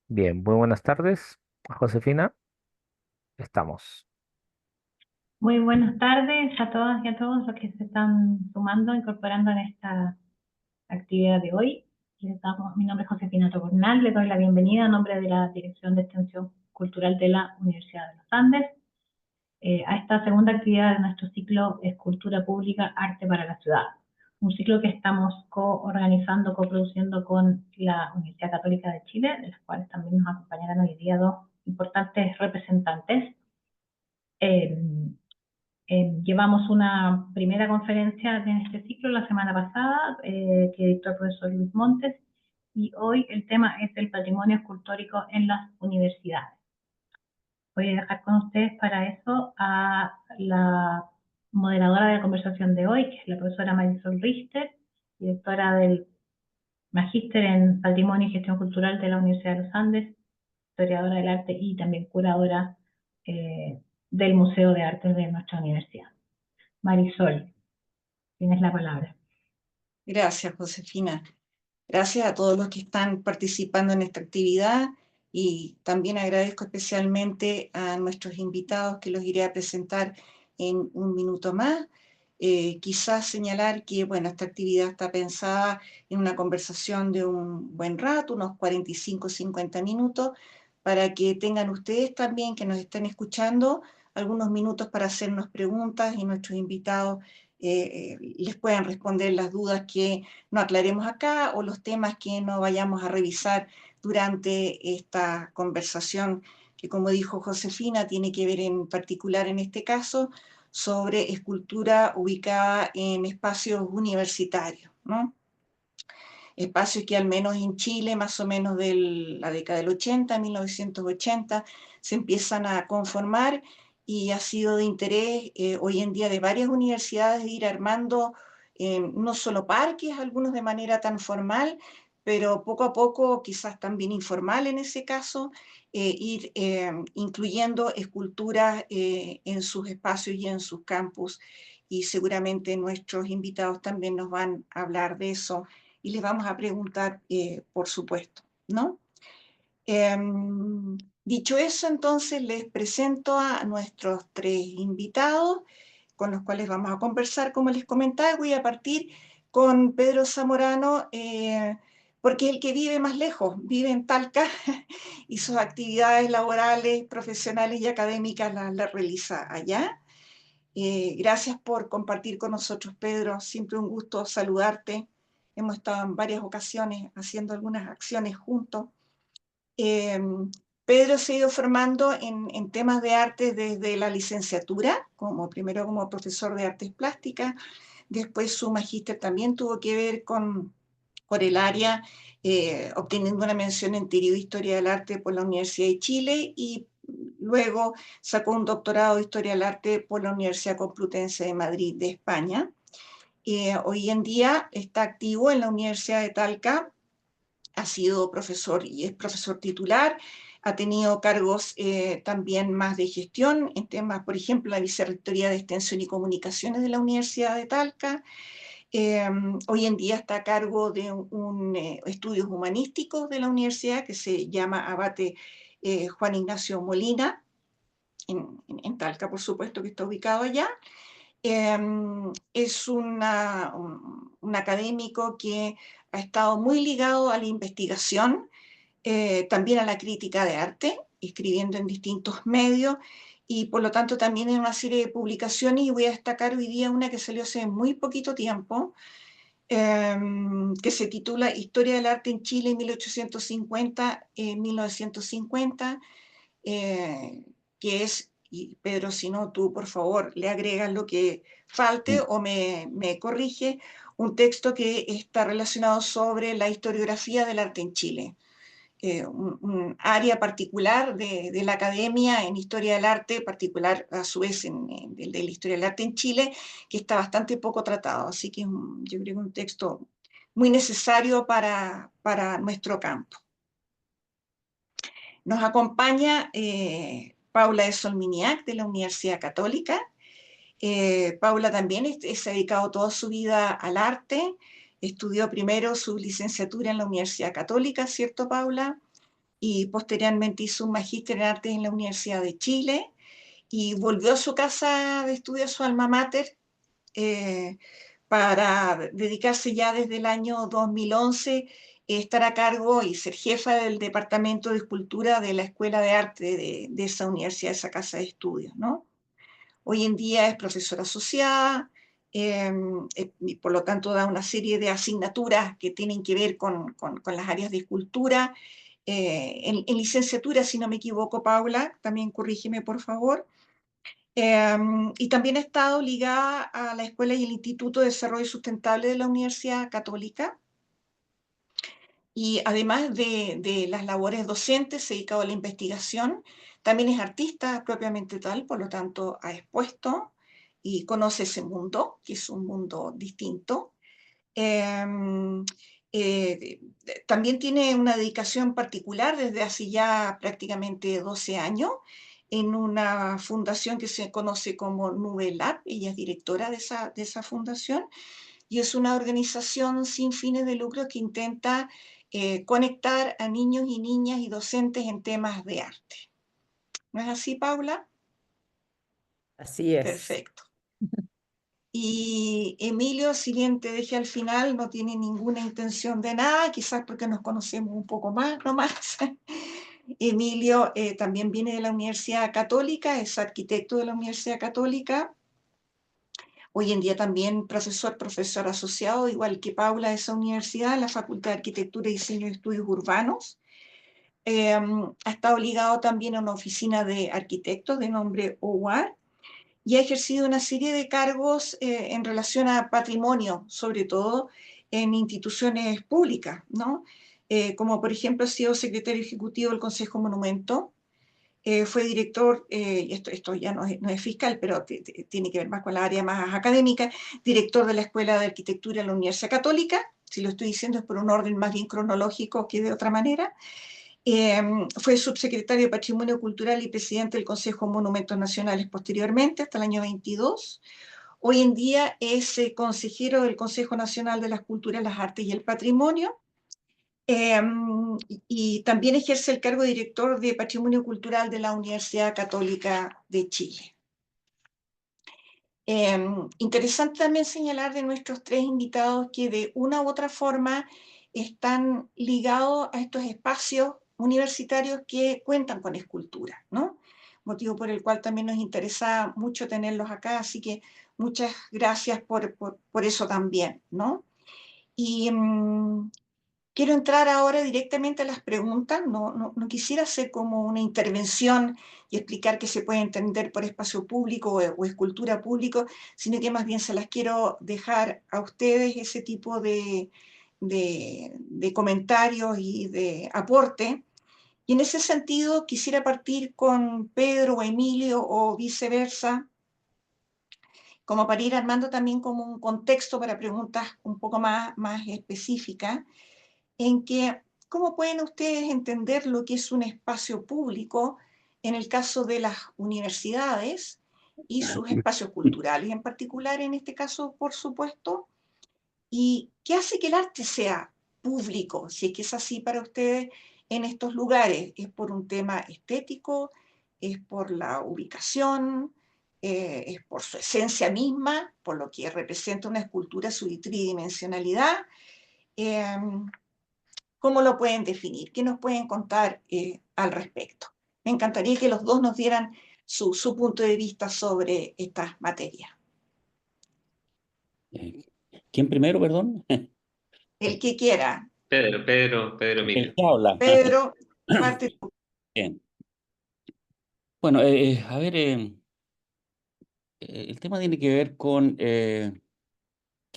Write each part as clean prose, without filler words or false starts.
Bien, muy buenas tardes, Josefina. Estamos. Muy buenas tardes a todas y a todos los que se están sumando, incorporando en esta actividad de hoy. Mi nombre es Josefina Tocornal, les doy la bienvenida en nombre de la Dirección de Extensión Cultural de la Universidad de los Andes a esta segunda actividad de nuestro ciclo Escultura Pública, Arte para la Ciudad. Un ciclo que estamos co-organizando, coproduciendo con la Universidad Católica de Chile, de las cuales también nos acompañarán hoy día dos importantes representantes. Eh, Llevamos una primera conferencia en este ciclo la semana pasada que dictó el profesor Luis Montes y hoy el tema es el patrimonio escultórico en las universidades. Voy a dejar con ustedes para eso a la moderadora de la conversación de hoy, que es la profesora Marisol Richter, directora del Magíster en Patrimonio y Gestión Cultural de la Universidad de los Andes, historiadora del arte y también curadora del Museo de Arte de nuestra universidad. Marisol, tienes la palabra. Gracias, Josefina. Gracias a todos los que están participando en esta actividad y también agradezco especialmente a nuestros invitados que los iré a presentar en un minuto más. Quizás señalar que, bueno, esta actividad está pensada en una conversación de un buen rato, unos 45 50 minutos, para que tengan ustedes también, que nos estén escuchando, algunos minutos para hacernos preguntas y nuestros invitados les puedan responder las dudas que no aclaremos acá o los temas que no vayamos a revisar durante esta conversación que, como dijo Josefina, tiene que ver en particular en este caso sobre escultura ubicada en espacios universitarios, ¿no? Espacios que al menos en Chile, más o menos de la década del 80, 1980, se empiezan a conformar y ha sido de interés hoy en día de varias universidades ir armando no solo parques, algunos de manera tan formal, pero poco a poco, quizás también informal en ese caso, ir incluyendo esculturas en sus espacios y en sus campus. Y seguramente nuestros invitados también nos van a hablar de eso y les vamos a preguntar, por supuesto, ¿no? Eh, Dicho eso, entonces les presento a nuestros tres invitados con los cuales vamos a conversar. Como les comentaba, voy a partir con Pedro Zamorano, porque es el que vive más lejos, vive en Talca y sus actividades laborales, profesionales y académicas las realiza allá. Gracias por compartir con nosotros, Pedro. Siempre un gusto saludarte. Hemos estado en varias ocasiones haciendo algunas acciones juntos. Eh, Pedro se ha ido formando en temas de arte desde la licenciatura, primero como profesor de artes plásticas, después su magíster también tuvo que ver con el área, obteniendo una mención en teoría de historia del arte por la Universidad de Chile y luego sacó un doctorado de historia del arte por la Universidad Complutense de Madrid de España. Hoy en día está activo en la Universidad de Talca, ha sido profesor y es profesor titular, ha tenido cargos también más de gestión en temas, por ejemplo, la Vicerrectoría de Extensión y Comunicaciones de la Universidad de Talca. Hoy en día está a cargo de estudios humanísticos de la universidad que se llama Abate Juan Ignacio Molina, en Talca, por supuesto, que está ubicado allá. Es un académico que ha estado muy ligado a la investigación, también a la crítica de arte, escribiendo en distintos medios y por lo tanto también en una serie de publicaciones, y voy a destacar hoy día una que salió hace muy poquito tiempo, que se titula Historia del arte en Chile 1850-1950, que es, y Pedro, si no, tú por favor le agregas lo que falte Sí. o me corrige, un texto que está relacionado sobre la historiografía del arte en Chile. Un área particular de la academia en historia del arte, particular a su vez de la historia del arte en Chile, que está bastante poco tratado. Así que yo creo que un texto muy necesario para nuestro campo. Nos acompaña Paula de Solminiac de la Universidad Católica. Paula también se ha dedicado toda su vida al arte. Estudió primero su licenciatura en la Universidad Católica, ¿cierto, Paula? y posteriormente hizo un magíster en artes en la Universidad de Chile y volvió a su casa de estudio, a su alma mater, para dedicarse ya desde el año 2011, estar a cargo y ser jefa del Departamento de Escultura de la Escuela de Arte de esa universidad, de esa casa de estudios, ¿no? Hoy en día es profesora asociada, y por lo tanto da una serie de asignaturas que tienen que ver con las áreas de escultura. En licenciatura, si no me equivoco, Paula, también corrígeme por favor. Y también ha estado ligada a la Escuela y el Instituto de Desarrollo Sustentable de la Universidad Católica. Y además de las labores docentes, se ha dedicado a la investigación. También es artista propiamente tal, por lo tanto ha expuesto y conoce ese mundo, que es un mundo distinto. Em, eh, También tiene una dedicación particular desde hace ya prácticamente 12 años en una fundación que se conoce como Nube Lab. Ella es directora de esa fundación y es una organización sin fines de lucro que intenta conectar a niños y niñas y docentes en temas de arte. ¿No es así, Paula? Así es. Perfecto. Y Emilio, si bien te dejé al final, no tiene ninguna intención de nada, quizás porque nos conocemos un poco más, no más. Emilio también viene de la Universidad Católica, es arquitecto de la Universidad Católica. Hoy en día también profesor asociado, igual que Paula, de esa universidad, en la Facultad de Arquitectura y Diseño de Estudios Urbanos. Ha estado ligado también a una oficina de arquitectos de nombre OWAR y ha ejercido una serie de cargos en relación a patrimonio, sobre todo en instituciones públicas, ¿no? Como por ejemplo ha sido secretario ejecutivo del Consejo Monumento, fue director, esto ya no es fiscal, pero tiene que ver más con la área más académica, director de la Escuela de Arquitectura en la Universidad Católica. Si lo estoy diciendo es por un orden más bien cronológico que de otra manera. Fue subsecretario de Patrimonio Cultural y presidente del Consejo de Monumentos Nacionales posteriormente, hasta el año 22. Hoy en día es consejero del Consejo Nacional de las Culturas, las Artes y el Patrimonio. Y también ejerce el cargo de director de Patrimonio Cultural de la Universidad Católica de Chile. Interesante también señalar de nuestros tres invitados que de una u otra forma están ligados a estos espacios universitarios que cuentan con escultura, ¿no? Motivo por el cual también nos interesa mucho tenerlos acá, así que muchas gracias por eso también, ¿no? Y quiero entrar ahora directamente a las preguntas. No quisiera hacer como una intervención y explicar qué se puede entender por espacio público o escultura público, sino que más bien se las quiero dejar a ustedes ese tipo de comentarios y de aporte. Y en ese sentido quisiera partir con Pedro o Emilio o viceversa, como para ir armando también como un contexto para preguntas un poco más específicas en que, ¿cómo pueden ustedes entender lo que es un espacio público en el caso de las universidades y sus espacios culturales en particular, en este caso, por supuesto? ¿Y qué hace que el arte sea público, si es que es así para ustedes en estos lugares? ¿Es por un tema estético? ¿Es por la ubicación? ¿Es por su esencia misma, por lo que representa una escultura, su tridimensionalidad? Eh, ¿Cómo lo pueden definir? ¿Qué nos pueden contar al respecto? Me encantaría que los dos nos dieran su punto de vista sobre estas materias. Eh, ¿Quién primero, perdón? El que quiera. Pedro El Emilio. que habla. Pedro, parte tú. Bien. Bueno, a ver, el tema tiene que ver con qué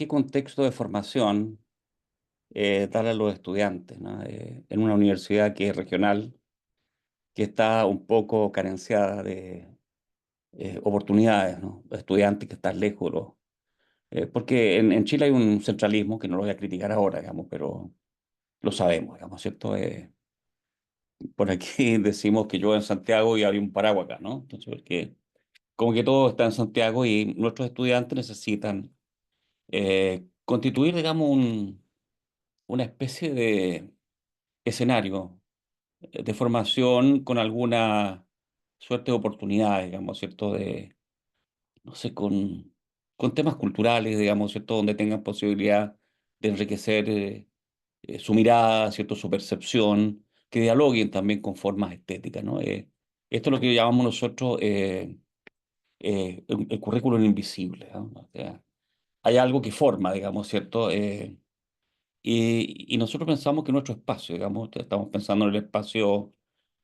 contexto de formación darle a los estudiantes, ¿no? En una universidad que es regional, que está un poco carenciada de oportunidades, ¿no? Estudiantes que están lejos. Porque en Chile hay un centralismo que no lo voy a criticar ahora, digamos, pero lo sabemos, digamos, ¿cierto? Por aquí decimos que yo en Santiago y había un paraguas acá, ¿no? Entonces, porque como que todo está en Santiago y nuestros estudiantes necesitan constituir, digamos, una especie de escenario de formación con alguna suerte de oportunidades, digamos, ¿cierto? No sé, con temas culturales, digamos, ¿cierto? Donde tengan posibilidad de enriquecer su mirada, ¿cierto? Su percepción, que dialoguen también con formas estéticas, ¿no? Esto es lo que llamamos nosotros el currículum invisible, ¿no? O sea, hay algo que forma, digamos, ¿cierto? Y nosotros pensamos que nuestro espacio, digamos, estamos pensando en el espacio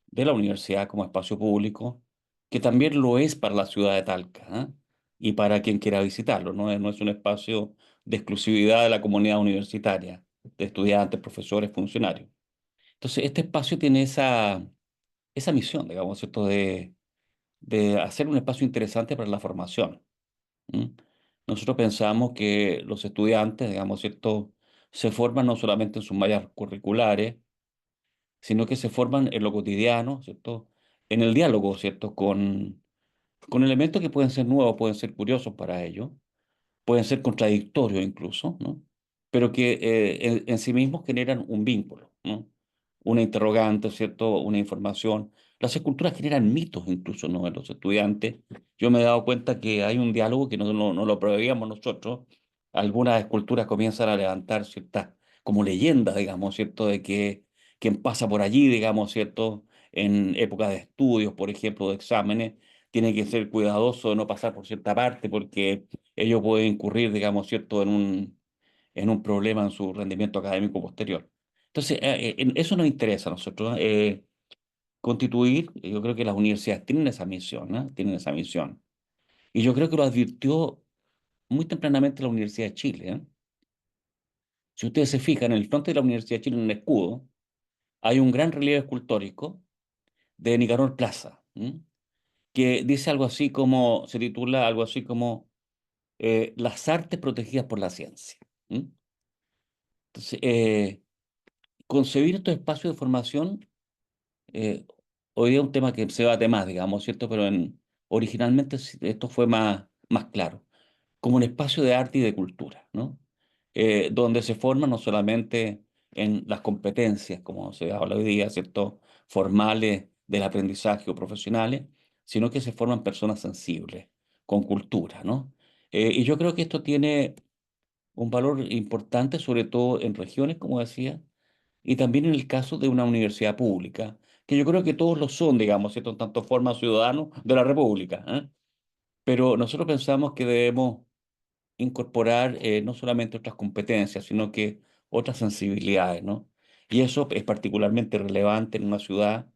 de la universidad como espacio público, que también lo es para la ciudad de Talca, ¿ah? Y para quien quiera visitarlo, ¿no? No es un espacio de exclusividad de la comunidad universitaria, de estudiantes, profesores, funcionarios. Entonces, este espacio tiene esa misión, digamos, ¿cierto? De hacer un espacio interesante para la formación. ¿M? Nosotros pensamos que los estudiantes, digamos, ¿cierto? Se forman no solamente en sus mallas curriculares, sino que se forman en lo cotidiano, ¿cierto? En el diálogo, ¿cierto? Con elementos que pueden ser nuevos, pueden ser curiosos para ellos, pueden ser contradictorios incluso, ¿no? Pero que en sí mismos generan un vínculo, ¿no? Una interrogante, ¿cierto? Una información. Las esculturas generan mitos incluso, ¿no? En los estudiantes. Yo me he dado cuenta que hay un diálogo que no lo preveíamos nosotros. Algunas esculturas comienzan a levantar ciertas, como leyendas, digamos, ¿cierto? De que quien pasa por allí, digamos, ¿cierto? En épocas de estudios, por ejemplo, de exámenes, tiene que ser cuidadoso de no pasar por cierta parte porque ellos pueden incurrir, digamos, ¿cierto?, en un problema en su rendimiento académico posterior. Entonces, eso nos interesa a nosotros, constituir, yo creo que las universidades tienen esa misión, ¿no? Tienen esa misión. Y yo creo que lo advirtió muy tempranamente la Universidad de Chile, ¿eh? Si ustedes se fijan, en el frente de la Universidad de Chile, en el escudo, hay un gran relieve escultórico de Nicanor Plaza, ¿m? Que dice algo así como, se titula algo así como Las artes protegidas por la ciencia. ¿M? Entonces, concebir estos espacios de formación, eh, hoy día es un tema que se debate más, digamos, ¿cierto? Pero originalmente esto fue más claro, como un espacio de arte y de cultura, ¿no? Donde se forman no solamente en las competencias, como se habla hoy día, ¿cierto? Formales del aprendizaje o profesionales, sino que se forman personas sensibles, con cultura, ¿no? Y yo creo que esto tiene un valor importante, sobre todo en regiones, como decía, y también en el caso de una universidad pública, que yo creo que todos lo son, digamos, ¿cierto? En tanto forma ciudadanos de la República, ¿eh? Pero nosotros pensamos que debemos incorporar no solamente otras competencias, sino que otras sensibilidades, ¿no? Y eso es particularmente relevante en una ciudad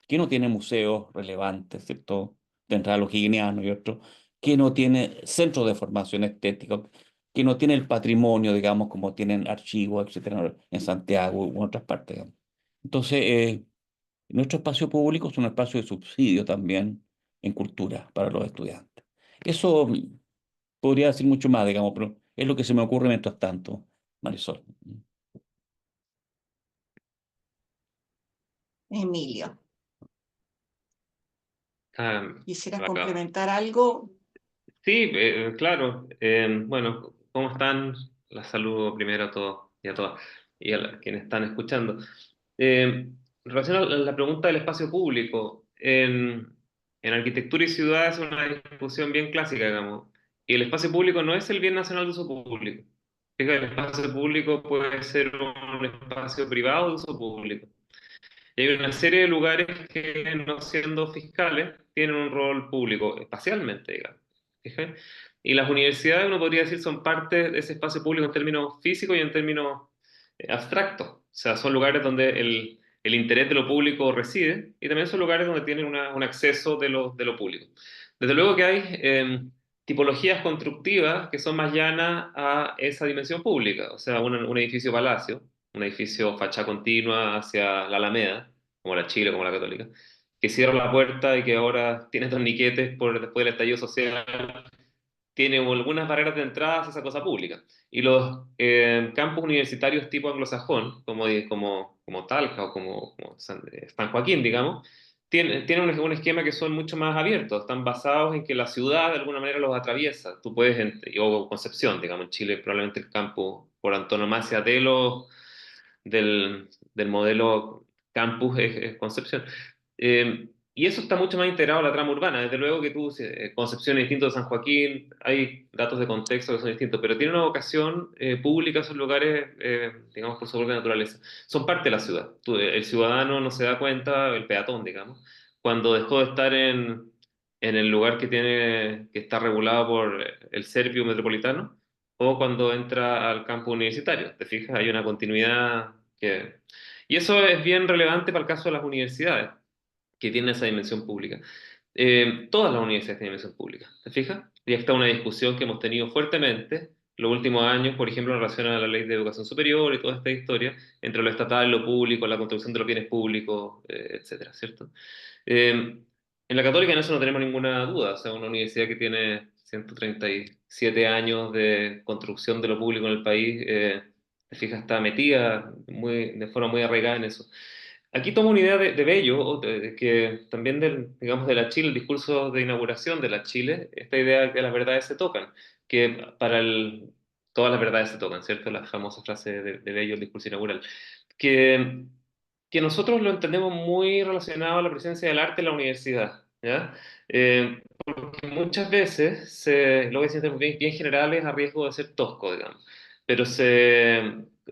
que no tiene museos relevantes, ¿cierto? Dentro de los higienianos y otros, que no tiene centros de formación estética, que no tiene el patrimonio, digamos, como tienen archivos, etcétera, en Santiago u otras partes, digamos. Entonces, nuestro espacio público es un espacio de subsidio también en cultura para los estudiantes. Eso podría decir mucho más, digamos, pero es lo que se me ocurre mientras tanto, Marisol. Emilio, Ah, ¿quisieras acá. complementar algo? Sí, claro. Bueno, ¿cómo están? Las saludo primero a todos y a todas y a quienes están escuchando. En relación a la pregunta del espacio público, en arquitectura y ciudad es una discusión bien clásica, digamos. Y el espacio público no es el bien nacional de uso público. Fíjate, el espacio público puede ser un espacio privado de uso público. Y hay una serie de lugares que, no siendo fiscales, tienen un rol público, espacialmente, digamos. ¿Fija? Y las universidades, uno podría decir, son parte de ese espacio público en términos físicos y en términos abstractos. O sea, son lugares donde el interés de lo público reside y también son lugares donde tienen un acceso de lo público. Desde luego que hay tipologías constructivas que son más llanas a esa dimensión pública. O sea, un edificio palacio, un edificio facha continua hacia la Alameda, como la Chile, como la Católica, que cierra la puerta y que ahora tiene torniquetes después del estallido social, tiene algunas barreras de entrada hacia esa cosa pública. Y los campus universitarios tipo anglosajón, como Talca o como San Joaquín, digamos, tienen un esquema que son mucho más abiertos, están basados en que la ciudad de alguna manera los atraviesa. Tú puedes, o Concepción, digamos, en Chile probablemente el campus por antonomasia del modelo campus es Concepción. Y eso está mucho más integrado a la trama urbana. Desde luego que tú, Concepción es distinto de San Joaquín, hay datos de contexto que son distintos, pero tiene una vocación pública esos lugares, digamos, por su propia naturaleza. Son parte de la ciudad. El ciudadano no se da cuenta, el peatón, digamos, cuando dejó de estar en el lugar que está regulado por el Servio Metropolitano, o cuando entra al campo universitario. ¿Te fijas? Hay una continuidad que... Y eso es bien relevante para el caso de las universidades, que tienen esa dimensión pública. Todas las universidades tienen dimensión pública, ¿te fijas? Y está una discusión que hemos tenido fuertemente los últimos años, por ejemplo, en relación a la ley de educación superior y toda esta historia, entre lo estatal y lo público, la construcción de los bienes públicos, etcétera, ¿cierto? En la Católica en eso no tenemos ninguna duda, o sea, una universidad que tiene 137 años de construcción de lo público en el país, te fijas, está metida de forma muy arraigada en eso. Aquí tomo una idea de Bello, que también digamos, de la Chile, el discurso de inauguración de la Chile, esta idea de que las verdades se tocan, que todas las verdades se tocan, ¿cierto? La famosa frase de Bello, el discurso inaugural, que, que nosotros lo entendemos muy relacionado a la presencia del arte en la universidad, ¿ya? Porque muchas veces, lo voy a decir bien, bien generales, a riesgo de ser tosco, digamos, pero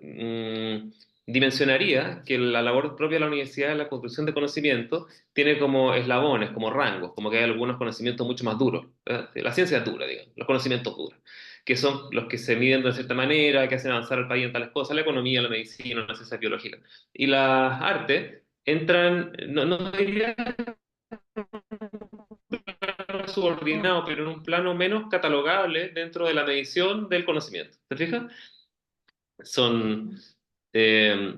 mm, dimensionaría que la labor propia de la universidad en la construcción de conocimiento tiene como eslabones, como rangos, como que hay algunos conocimientos mucho más duros. La ciencia es dura, digamos, los conocimientos duros, que son los que se miden de cierta manera, que hacen avanzar al país en tales cosas, la economía, la medicina, la ciencia biológica. Y las artes entran, no diría subordinado, pero en un plano menos catalogable dentro de la medición del conocimiento. ¿Te fijas? Son, eh,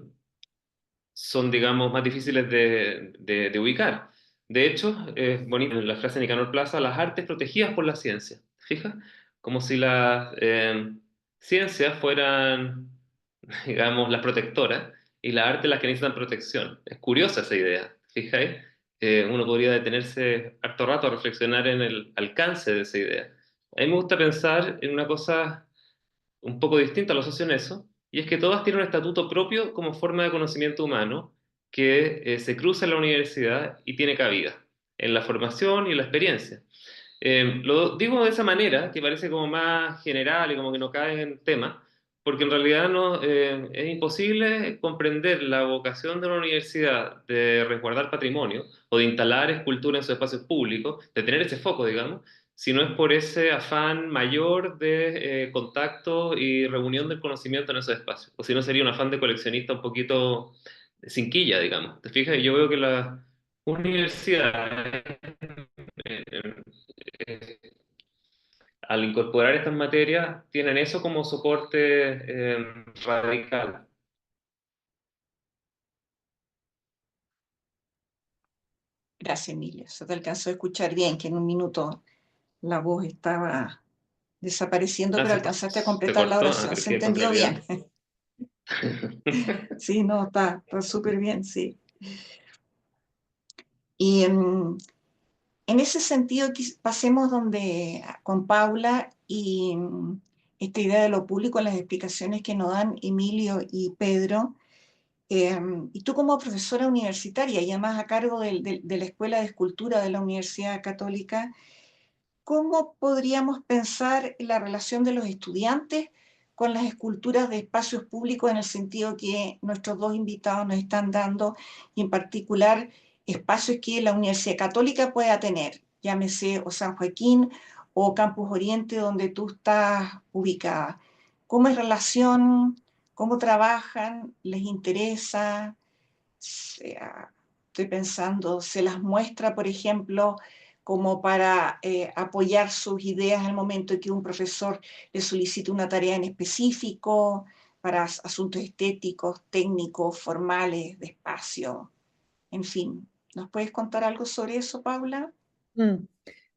son digamos, más difíciles de ubicar. De hecho, es bonito la frase de Nicanor Plaza, las artes protegidas por la ciencia. ¿Te fijas? Como si las ciencias fueran, digamos, las protectoras y las artes las que necesitan protección. Es curiosa esa idea, ¿fijáis? Uno podría detenerse harto rato a reflexionar en el alcance de esa idea. A mí me gusta pensar en una cosa un poco distinta, lo asocio en eso, y es que todas tienen un estatuto propio como forma de conocimiento humano que se cruza en la universidad y tiene cabida en la formación y en la experiencia. Lo digo de esa manera, que parece como más general y como que no cae en tema, porque en realidad no, es imposible comprender la vocación de una universidad de resguardar patrimonio o de instalar escultura en sus espacios públicos, de tener ese foco, digamos, si no es por ese afán mayor de contacto y reunión del conocimiento en esos espacios. O si no sería un afán de coleccionista un poquito sin quilla, digamos. ¿Te fijas? Yo veo que las universidades eh, al incorporar estas materias, tienen eso como soporte radical. Gracias, Emilio. Se te alcanzó a escuchar bien, que en un minuto la voz estaba desapareciendo, pero alcanzaste a ¿Se completar la cortó? oración. Pero Se qué entendió bien. contrariedad. Sí, no, está súper bien, sí. Y en ese sentido, pasemos con Paula y esta idea de lo público, las explicaciones que nos dan Emilio y Pedro. Y tú como profesora universitaria y además a cargo de la Escuela de Escultura de la Universidad Católica, ¿cómo podríamos pensar la relación de los estudiantes con las esculturas de espacios públicos en el sentido que nuestros dos invitados nos están dando, y en particular espacios que la Universidad Católica pueda tener, llámese o San Joaquín o Campus Oriente, donde tú estás ubicada? ¿Cómo es relación? ¿Cómo trabajan? ¿Les interesa? Estoy pensando, ¿se las muestra, por ejemplo, como para apoyar sus ideas al momento en que un profesor le solicite una tarea en específico, para asuntos estéticos, técnicos, formales, de espacio? En fin, ¿nos puedes contar algo sobre eso, Paula?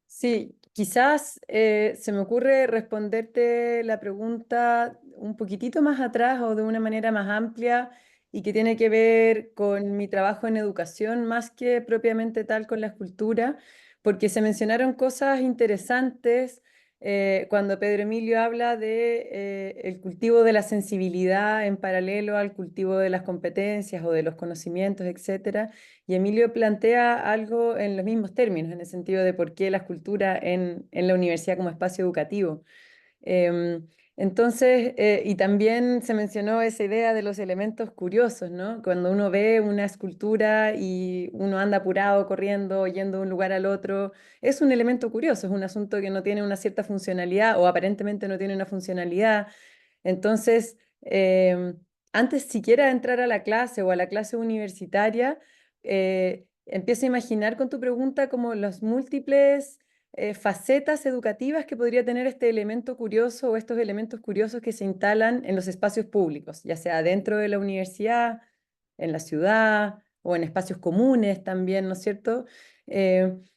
Sí, quizás se me ocurre responderte la pregunta un poquitito más atrás o de una manera más amplia y que tiene que ver con mi trabajo en educación más que propiamente tal con la escultura, porque se mencionaron cosas interesantes cuando Pedro Emilio habla de el cultivo de la sensibilidad en paralelo al cultivo de las competencias o de los conocimientos, etcétera. Y Emilio plantea algo en los mismos términos, en el sentido de por qué la escultura en la universidad como espacio educativo. Em, entonces, y también se mencionó esa idea de los elementos curiosos, ¿no? Cuando uno ve una escultura y uno anda apurado, corriendo, yendo de un lugar al otro, es un elemento curioso, es un asunto que no tiene una cierta funcionalidad o aparentemente no tiene una funcionalidad. Entonces, antes siquiera de entrar a la clase o a la clase universitaria, empiezo a imaginar con tu pregunta como las múltiples facetas educativas que podría tener este elemento curioso o estos elementos curiosos que se instalan en los espacios públicos, ya sea dentro de la universidad, en la ciudad o en espacios comunes también, ¿no es cierto?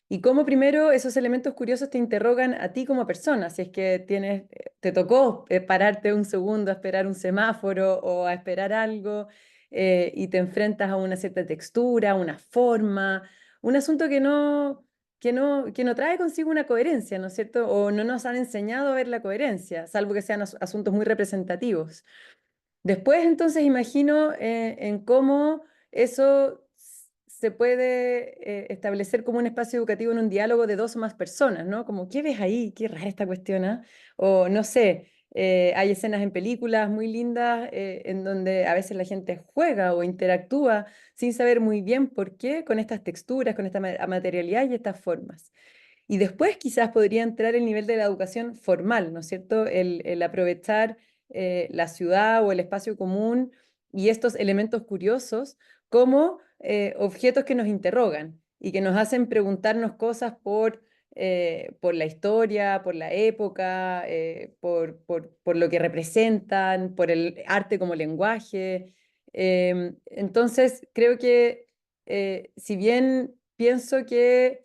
Y cómo primero esos elementos curiosos te interrogan a ti como persona, si es que te tocó pararte un segundo a esperar un semáforo o a esperar algo y te enfrentas a una cierta textura, una forma, un asunto que no trae consigo una coherencia, ¿no es cierto? O no nos han enseñado a ver la coherencia, salvo que sean asuntos muy representativos. Después, entonces, imagino en cómo eso se puede establecer como un espacio educativo en un diálogo de dos o más personas, ¿no? Como, ¿qué ves ahí? Qué rara esta cuestión, ¿ah? O no sé, hay escenas en películas muy lindas en donde a veces la gente juega o interactúa sin saber muy bien por qué con estas texturas, con esta materialidad y estas formas. Y después quizás podría entrar el nivel de la educación formal, ¿no es cierto? El aprovechar la ciudad o el espacio común y estos elementos curiosos como objetos que nos interrogan y que nos hacen preguntarnos cosas por la historia, por la época, por lo que representan, por el arte como lenguaje. Entonces, creo que si bien pienso que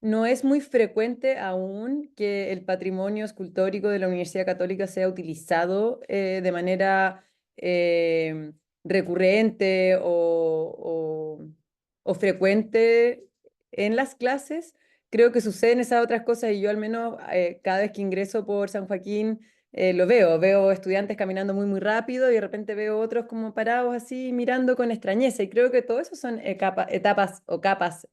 no es muy frecuente aún que el patrimonio escultórico de la Universidad Católica sea utilizado de manera recurrente o frecuente en las clases. Creo que suceden esas otras cosas y yo al menos cada vez que ingreso por San Joaquín lo veo estudiantes caminando muy rápido y de repente veo otros como parados así mirando con extrañeza y creo que todo eso son etapas o capas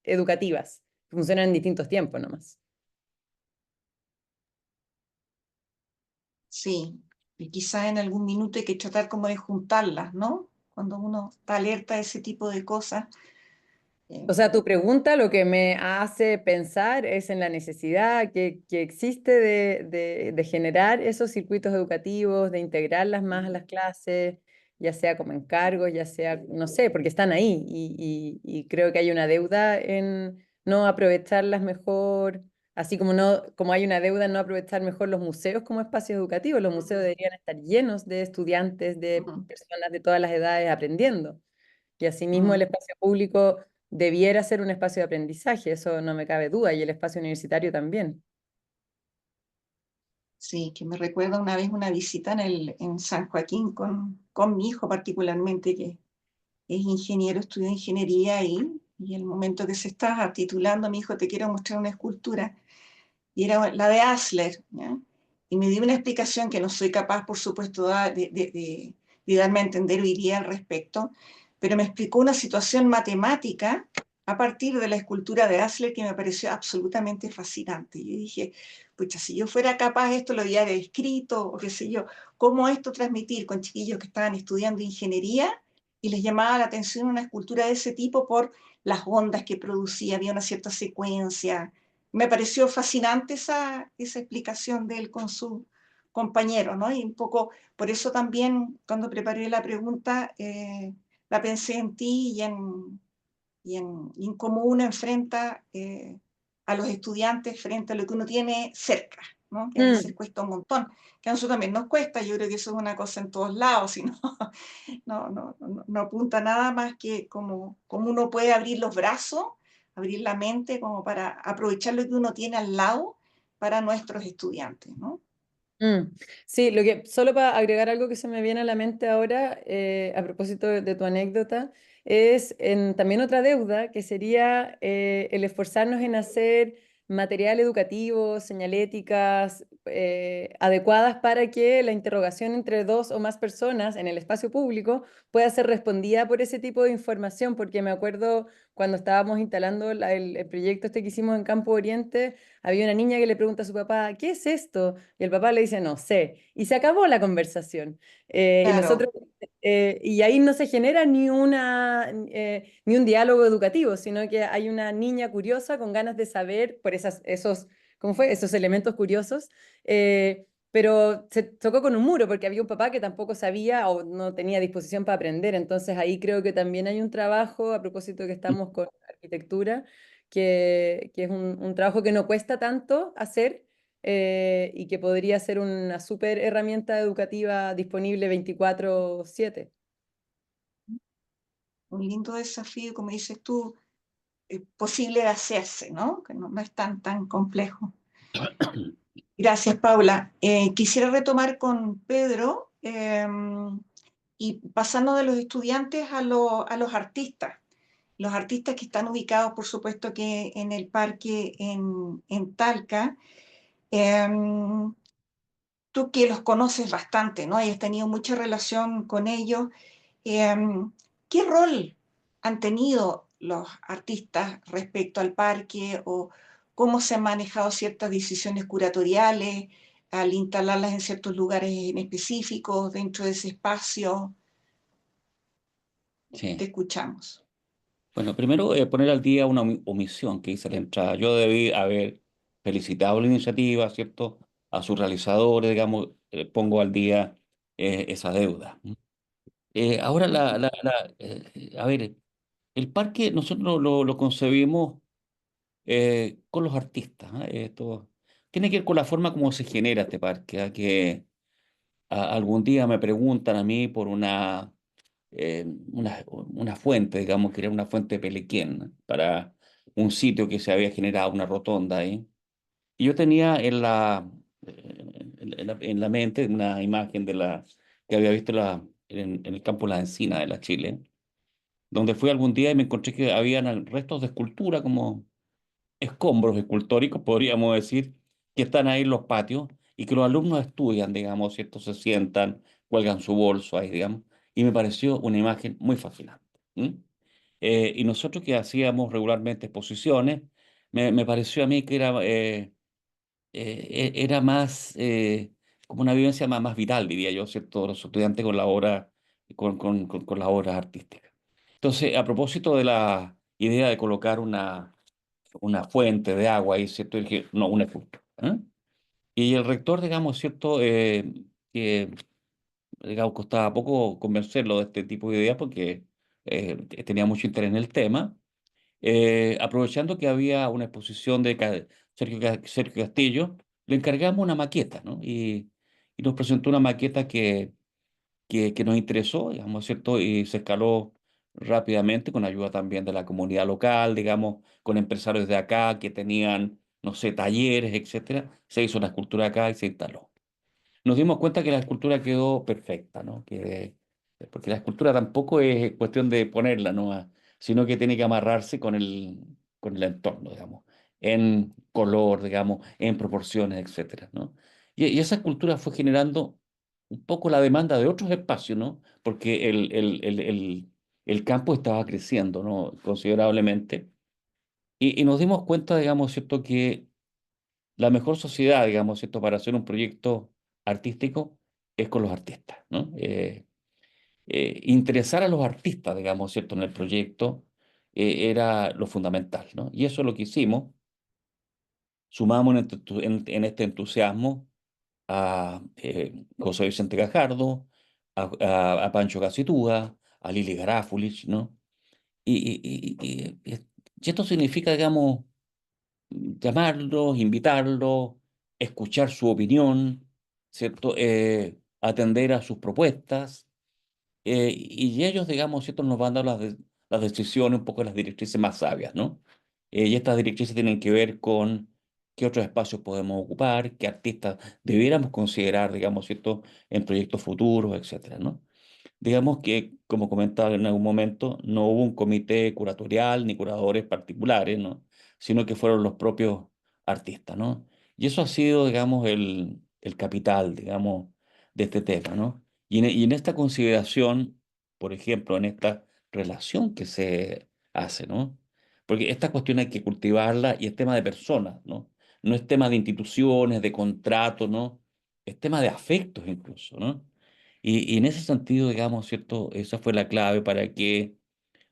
educativas. Funcionan en distintos tiempos nomás. Sí, y quizás en algún minuto hay que tratar como de juntarlas, ¿no? Cuando uno está alerta a ese tipo de cosas. O sea, tu pregunta lo que me hace pensar es en la necesidad que existe de generar esos circuitos educativos, de integrarlas más a las clases, ya sea como encargos, ya sea, no sé, porque están ahí y creo que hay una deuda en no aprovecharlas mejor, así como, no, como hay una deuda en no aprovechar mejor los museos como espacios educativos. Los museos deberían estar llenos de estudiantes, de personas de todas las edades aprendiendo. Y asimismo el espacio público debiera ser un espacio de aprendizaje, eso no me cabe duda, y el espacio universitario también. Sí, que me recuerda una vez una visita en San Joaquín con mi hijo particularmente, que es ingeniero, estudió ingeniería ahí, y el momento que se estaba titulando, mi hijo, te quiero mostrar una escultura, y era la de Asler, ¿ya? Y me dio una explicación que no soy capaz, por supuesto, de darme a entender hoy día al respecto, pero me explicó una situación matemática a partir de la escultura de Asler que me pareció absolutamente fascinante. Yo dije, pucha, si yo fuera capaz, esto lo había escrito, o qué sé yo, cómo esto transmitir con chiquillos que estaban estudiando ingeniería y les llamaba la atención una escultura de ese tipo por las ondas que producía, había una cierta secuencia. Me pareció fascinante esa explicación de él con su compañero, ¿no? Y un poco, por eso también cuando preparé la pregunta, la pensé en ti y en cómo uno enfrenta a los estudiantes frente a lo que uno tiene cerca, ¿no? Que a veces cuesta un montón, que a nosotros también nos cuesta. Yo creo que eso es una cosa en todos lados, sino no apunta nada más que como uno puede abrir los brazos, abrir la mente como para aprovechar lo que uno tiene al lado para nuestros estudiantes, ¿no? Sí, solo para agregar algo que se me viene a la mente ahora, a propósito de tu anécdota, es también otra deuda que sería el esforzarnos en hacer material educativo, señaléticas adecuadas para que la interrogación entre dos o más personas en el espacio público pueda ser respondida por ese tipo de información, porque me acuerdo cuando estábamos instalando el proyecto este que hicimos en Campo Oriente, había una niña que le pregunta a su papá, ¿qué es esto? Y el papá le dice, no sé, y se acabó la conversación. Y Claro, nosotros y ahí no se genera ni un diálogo educativo, sino que hay una niña curiosa con ganas de saber por ¿cómo fue? Esos elementos curiosos, pero se tocó con un muro porque había un papá que tampoco sabía o no tenía disposición para aprender. Entonces ahí creo que también hay un trabajo, a propósito de que estamos con arquitectura, que es un trabajo que no cuesta tanto hacer y que podría ser una súper herramienta educativa disponible 24/7. un lindo desafío, como dices tú, posible de hacerse, ¿no? Que no es tan complejo. Gracias, Paula. Quisiera retomar con Pedro y pasando de los estudiantes a los artistas. Los artistas que están ubicados, por supuesto, que en el parque en Talca. Em, Tú que los conoces bastante, ¿no? Y has tenido mucha relación con ellos. ¿Qué rol han tenido los artistas respecto al parque o cómo se han manejado ciertas decisiones curatoriales al instalarlas en ciertos lugares en específicos dentro de ese espacio? Te Sí. escuchamos. Bueno, primero poner al día una omisión que hice a la entrada. Yo debí haber felicitado la iniciativa, ¿cierto? A sus realizadores, digamos, pongo al día esa deuda. Ahora, a ver, el parque nosotros lo concebimos con los artistas. ¿Ah? Esto tiene que ver con la forma como se genera este parque. ¿Ah? Que algún día me preguntan a mí por una fuente, digamos, que era una fuente de Pelequén, ¿no? Para un sitio que se había generado, una rotonda ahí. Y yo tenía en la mente una imagen que había visto en el campo La Encina de la Chile, donde fui algún día y me encontré que habían restos de escultura como escombros escultóricos, podríamos decir, que están ahí en los patios y que los alumnos estudian, digamos, ¿cierto? Se sientan, cuelgan su bolso ahí, digamos, y me pareció una imagen muy fascinante. ¿M? Y nosotros que hacíamos regularmente exposiciones, me pareció a mí que era más como una vivencia más vital, diría yo, ¿cierto? Los estudiantes con la obra, con las obras artísticas. Entonces, a propósito de la idea de colocar una fuente de agua ahí, ¿cierto? Y dije, no, una escultura. ¿Eh? Y el rector, digamos, ¿cierto? Que, digamos, costaba poco convencerlo de este tipo de ideas porque tenía mucho interés en el tema. Aprovechando que había una exposición de Sergio Castillo, le encargamos una maqueta, ¿no? Y nos presentó una maqueta que nos interesó, digamos, ¿cierto? Y se escaló rápidamente con ayuda también de la comunidad local, digamos, con empresarios de acá que tenían, no sé, talleres, etcétera. Se hizo una escultura acá y se instaló. Nos dimos cuenta que la escultura quedó perfecta, ¿no? Porque la escultura tampoco es cuestión de ponerla, ¿no? Sino que tiene que amarrarse con el entorno, digamos, en color, digamos, en proporciones, etcétera, ¿no? Y esa escultura fue generando un poco la demanda de otros espacios, ¿no? Porque el campo estaba creciendo, ¿no? Considerablemente. Y nos dimos cuenta, digamos, ¿cierto? Que la mejor sociedad, digamos, ¿cierto? Para hacer un proyecto artístico es con los artistas, ¿no? Interesar a los artistas, digamos, ¿cierto? En el proyecto era lo fundamental, ¿no? Y eso es lo que hicimos. Sumamos en este entusiasmo a José Vicente Gajardo, a Pancho Gacitúa, a Lili Garáfulich, ¿no? Y esto significa, digamos, llamarlos, invitarlos, escuchar su opinión, ¿cierto? Atender a sus propuestas, y ellos, digamos, ¿cierto? Nos van a dar las decisiones, un poco las directrices más sabias, ¿no? Y estas directrices tienen que ver con qué otros espacios podemos ocupar, qué artistas debiéramos considerar, digamos, ¿cierto? En proyectos futuros, etcétera, ¿no? Digamos que, como comentaba en algún momento, no hubo un comité curatorial ni curadores particulares, ¿no? Sino que fueron los propios artistas, ¿no? Y eso ha sido, digamos, el capital, digamos, de este tema, ¿no? Y en esta consideración, por ejemplo, en esta relación que se hace, ¿no? Porque esta cuestión hay que cultivarla y es tema de personas, ¿no? No es tema de instituciones, de contratos, ¿no? Es tema de afectos incluso, ¿no? Y en ese sentido, digamos, ¿cierto? Esa fue la clave para que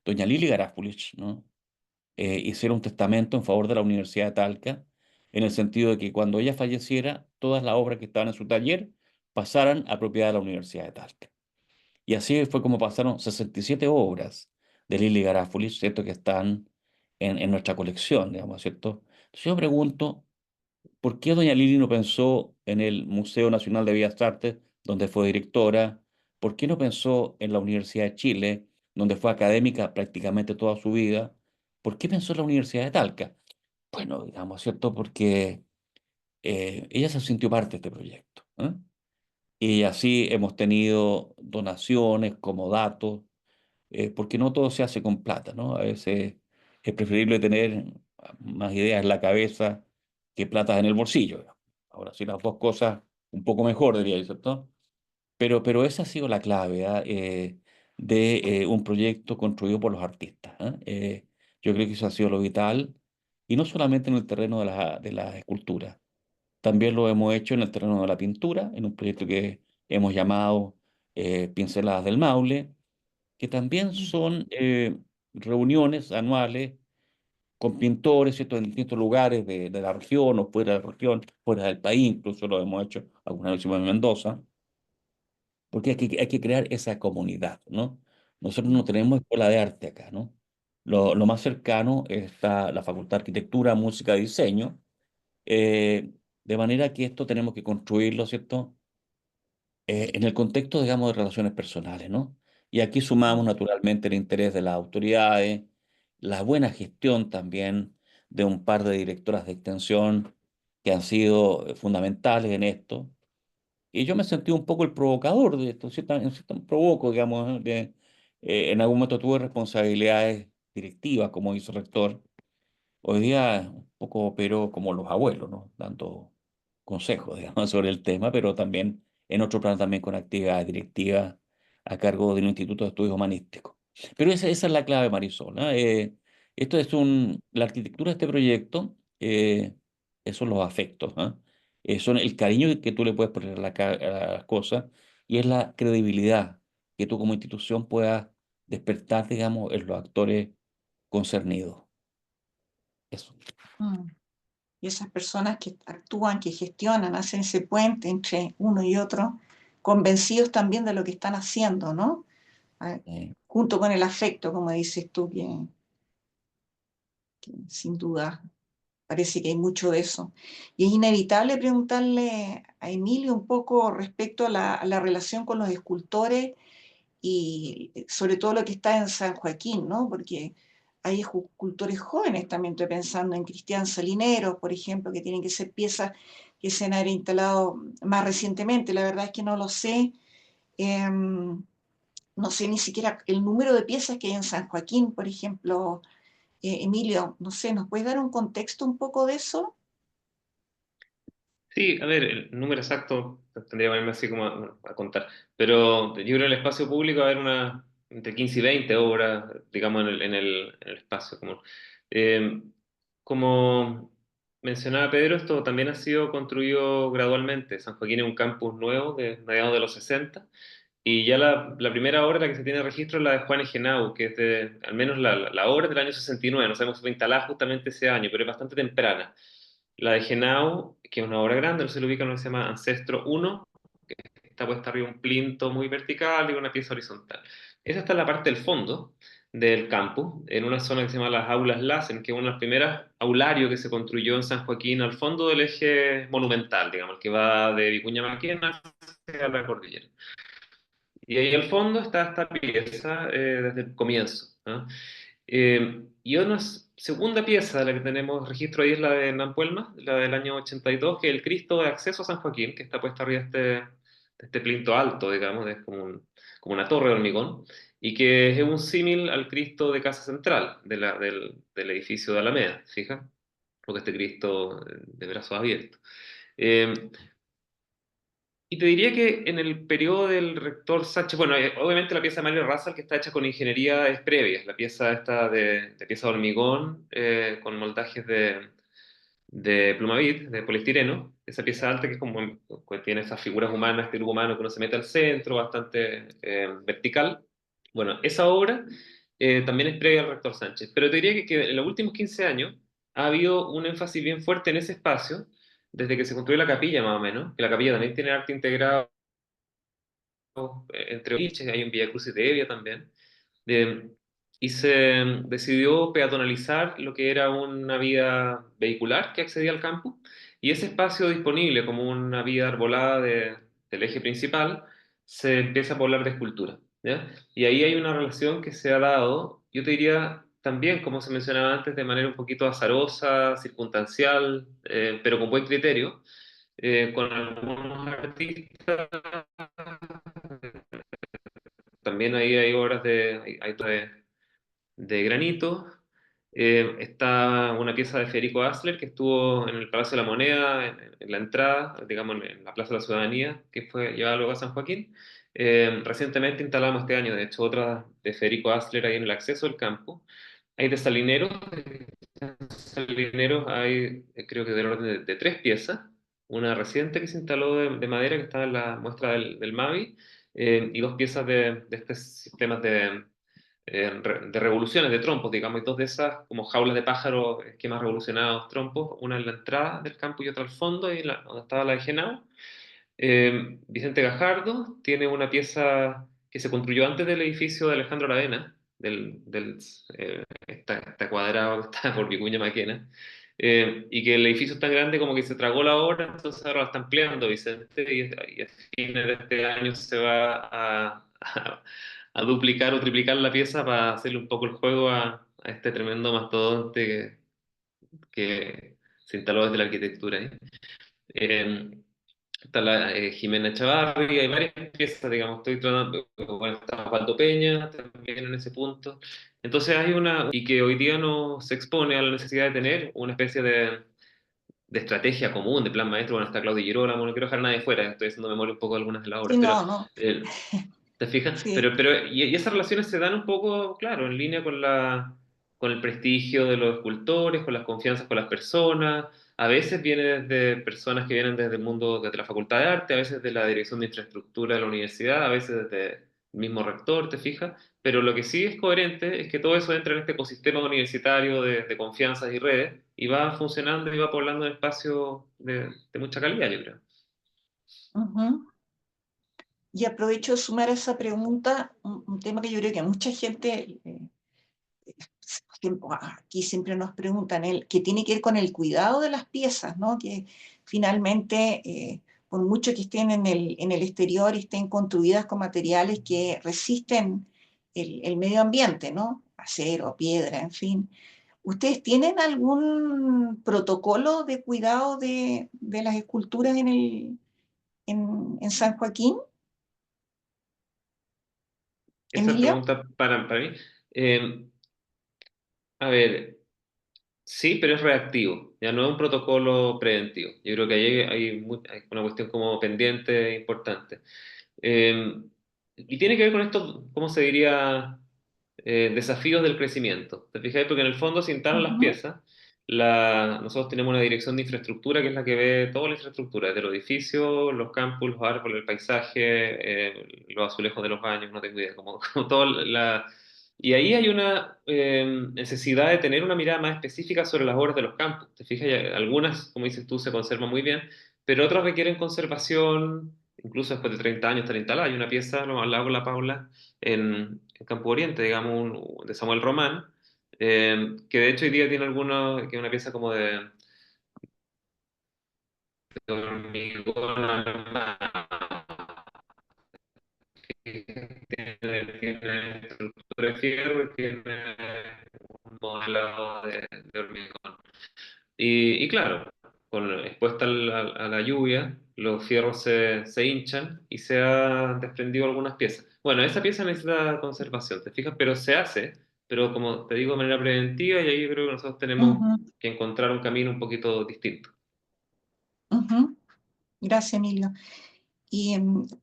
doña Lili Garafulich, ¿no? Hiciera un testamento en favor de la Universidad de Talca, en el sentido de que cuando ella falleciera, todas las obras que estaban en su taller pasaran a propiedad de la Universidad de Talca. Y así fue como pasaron 67 obras de Lili Garafulich, ¿cierto? Que están en nuestra colección, digamos, ¿cierto? Entonces yo pregunto, ¿por qué doña Lili no pensó en el Museo Nacional de Bellas Artes, donde fue directora? ¿Por qué no pensó en la Universidad de Chile, donde fue académica prácticamente toda su vida? ¿Por qué pensó en la Universidad de Talca? Bueno, digamos, ¿cierto? Porque ella se sintió parte de este proyecto, ¿eh? Y así hemos tenido donaciones como datos, porque no todo se hace con plata, ¿no? A veces es preferible tener más ideas en la cabeza que plata en el bolsillo, digamos. Ahora sí, las dos cosas un poco mejor, diría yo, ¿cierto? Pero esa ha sido la clave, ¿ah? De un proyecto construido por los artistas, ¿ah? Yo creo que eso ha sido lo vital, y no solamente en el terreno de la escultura, también lo hemos hecho en el terreno de la pintura, en un proyecto que hemos llamado Pinceladas del Maule, que también son reuniones anuales con pintores, ¿cierto? En distintos lugares de la región o fuera de la región, fuera del país, incluso lo hemos hecho, alguna vez hicimos en Mendoza, porque hay que crear esa comunidad, ¿no? Nosotros no tenemos escuela de arte acá, ¿no? Lo más cercano está la Facultad de Arquitectura, Música y Diseño, de manera que esto tenemos que construirlo, ¿cierto? En el contexto, digamos, de relaciones personales, ¿no? Y aquí sumamos naturalmente el interés de las autoridades, la buena gestión también de un par de directoras de extensión que han sido fundamentales en esto. Y yo me sentí un poco el provocador de esto, en cierta provoco, digamos, en algún momento tuve responsabilidades directivas como vicerrector. Hoy día un poco, pero como los abuelos, ¿no? Dando consejos, digamos, sobre el tema, pero también en otro plano también con actividades directivas a cargo de un instituto de estudios humanísticos. Pero esa es la clave, Marisol, ¿no? Esto es la arquitectura de este proyecto, son los afectos, ¿ah? Son el cariño que tú le puedes poner a a las cosas, y es la credibilidad que tú como institución puedas despertar, digamos, en los actores concernidos. Eso. Mm. Y esas personas que actúan, que gestionan, hacen ese puente entre uno y otro, convencidos también de lo que están haciendo, ¿no? Ah, Eh, junto con el afecto, como dices tú, que sin duda parece que hay mucho de eso. Y es inevitable preguntarle a Emilio un poco respecto a a la relación con los escultores y sobre todo lo que está en San Joaquín, ¿no? Porque hay escultores jóvenes también, estoy pensando en Cristian Salineros, por ejemplo, que tienen que ser piezas que se han instalado más recientemente. La verdad es que no lo sé. No sé ni siquiera el número de piezas que hay en San Joaquín, por ejemplo. Emilio, no sé, ¿nos puedes dar un contexto un poco de eso? Sí, a ver, el número exacto tendría que ponerme así como a contar, pero yo creo que en el espacio público va a haber entre 15 y 20 obras, digamos, en el espacio común. Eh, Como mencionaba Pedro, esto también ha sido construido gradualmente. San Joaquín es un campus nuevo de mediados de los 60, y ya la primera obra de la que se tiene registro es la de Juan Egenau, que es al menos la obra es del año 69, no sabemos si fue instalada justamente ese año, pero es bastante temprana. La de Genau, que es una obra grande, no se lo ubica, no se llama Ancestro 1, está puesta arriba un plinto muy vertical y una pieza horizontal. Esa está en la parte del fondo del campus, en una zona que se llama las Aulas Lassen, que es una de las primeras aularios que se construyó en San Joaquín, al fondo del eje monumental, digamos, que va de Vicuña Maquena hacia la cordillera. Y ahí al fondo está esta pieza desde el comienzo, ¿no? Y una segunda pieza de la que tenemos registro ahí es la de Nampuelma, la del año 82, que es el Cristo de acceso a San Joaquín, que está puesta arriba de este plinto alto, digamos, es como, como una torre de hormigón, y que es un símil al Cristo de Casa Central, del edificio de Alameda, fija. o que esté Cristo de brazos abiertos. Eh, y te diría que en el periodo del rector Sánchez, bueno, obviamente la pieza de Mario Razal, que está hecha con ingeniería, es previa. La pieza esta de pieza de hormigón, con moldajes de Plumavit, de poliestireno, esa pieza alta que es como, que tiene esas figuras humanas, este grupo humano que uno se mete al centro, bastante vertical. Bueno, esa obra también es previa al rector Sánchez. Pero te diría que en los últimos 15 años ha habido un énfasis bien fuerte en ese espacio, desde que se construyó la capilla más o menos, que la capilla también tiene arte integrado entre Vilches, hay un Villa Crucis de Evia también, eh, y se decidió peatonalizar lo que era una vía vehicular que accedía al campo, y ese espacio disponible como una vía arbolada del eje principal se empieza a poblar de escultura, ¿ya? Y ahí hay una relación que se ha dado, yo te diría también, como se mencionaba antes, de manera un poquito azarosa, circunstancial, pero con buen criterio, con algunos artistas. También ahí hay obras de granito. Está una pieza de Federico Asler que estuvo en el Palacio de la Moneda, en la entrada, digamos, en la Plaza de la Ciudadanía, que fue llevada luego a San Joaquín. Recientemente instalamos este año, de hecho, otra de Federico Asler ahí en el acceso al campo. Hay de salineros hay, creo que del orden de tres piezas. Una reciente que se instaló de madera, que está en la muestra del MAVI, y dos piezas de estos sistemas de revoluciones, de trompos, digamos, y dos de esas como jaulas de pájaros, esquemas revolucionados, trompos, una en la entrada del campo y otra al fondo, y donde estaba la de Genao. Vicente Gajardo tiene una pieza que se construyó antes del edificio de Alejandro Aravena, está cuadrado que está por Vicuña Maquena, y que el edificio es tan grande como que se tragó la obra, entonces ahora la está ampliando Vicente, y a fines de este año se va a duplicar o triplicar la pieza para hacerle un poco el juego a este tremendo mastodonte que se instaló desde la arquitectura ahí. Eh, Está la Jimena Echavarri, hay varias piezas, digamos, estoy tratando, bueno, está Osvaldo Peña también en ese punto. Entonces hay y que hoy día no se expone a la necesidad de tener una especie de estrategia común, de plan maestro. Bueno, está Claudio Girolamo, no quiero dejar a nadie fuera, estoy haciendo memoria un poco de algunas de las Sí, obras, pero no, no, eh, ¿te fijas? sí. Y esas relaciones se dan un poco, claro, en línea con el prestigio de los escultores, con las confianzas con las personas. A veces viene desde personas que vienen desde el mundo, desde la Facultad de Arte, a veces de la Dirección de Infraestructura de la universidad, a veces desde el mismo rector, ¿te fijas? Pero lo que sí es coherente es que todo eso entra en este ecosistema universitario de confianzas y redes y va funcionando y va poblando un espacio de mucha calidad, yo creo. Ujú. Y aprovecho de sumar a esa pregunta un tema que yo creo que a mucha gente, aquí siempre nos preguntan, que tiene que ver con el cuidado de las piezas, ¿no? Que finalmente, por mucho que estén en el exterior y estén construidas con materiales que resisten el medio ambiente, ¿no? Acero, piedra, en fin. ¿Ustedes tienen algún protocolo de cuidado de las esculturas en San Joaquín, Esa Emilio? pregunta para mí. Eh, a ver, sí, pero es reactivo, ya no es un protocolo preventivo. Yo creo que ahí hay una cuestión como pendiente importante. Eh, y tiene que ver con esto, ¿cómo se diría? Desafíos del crecimiento. ¿Te fijas? Porque en el fondo se instalan las Ujú, piezas. Nosotros tenemos una dirección de infraestructura que es la que ve toda la infraestructura, desde los edificios, los campus, los árboles, el paisaje, los azulejos de los baños, no tengo idea, como todo Y ahí hay una necesidad de tener una mirada más específica sobre las obras de los campus. ¿Te fijas? Algunas, como dices tú, se conservan muy bien, pero otras requieren conservación, incluso después de 30 años estar instalada. Hay una pieza, lo hablaba con la Paula, en Campo Oriente, digamos, de Samuel Román, que de hecho hoy día tiene que es una pieza como de hormigón armado, tiene estructura de fierro y tiene un modelado de hormigón. Y claro, expuesta a la lluvia, los fierros se hinchan y se han desprendido algunas piezas. Bueno, esa pieza necesita conservación, ¿te fijas? Pero se hace pero como te digo, de manera preventiva, y ahí yo creo que nosotros tenemos Ujú, que encontrar un camino un poquito distinto. ujú. Gracias, Emilio. Y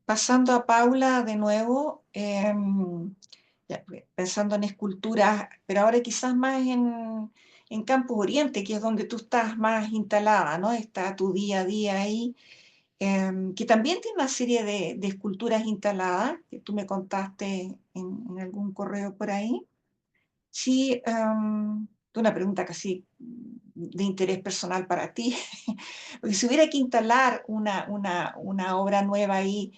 pasando a Paula de nuevo, pensando en esculturas, pero ahora quizás más en Campus Oriente, que es donde tú estás más instalada, ¿no? Está tu día a día ahí, que también tiene una serie de esculturas instaladas, que tú me contaste en algún correo por ahí. Sí, una pregunta casi de interés personal para ti. Porque si hubiera que instalar una obra nueva ahí,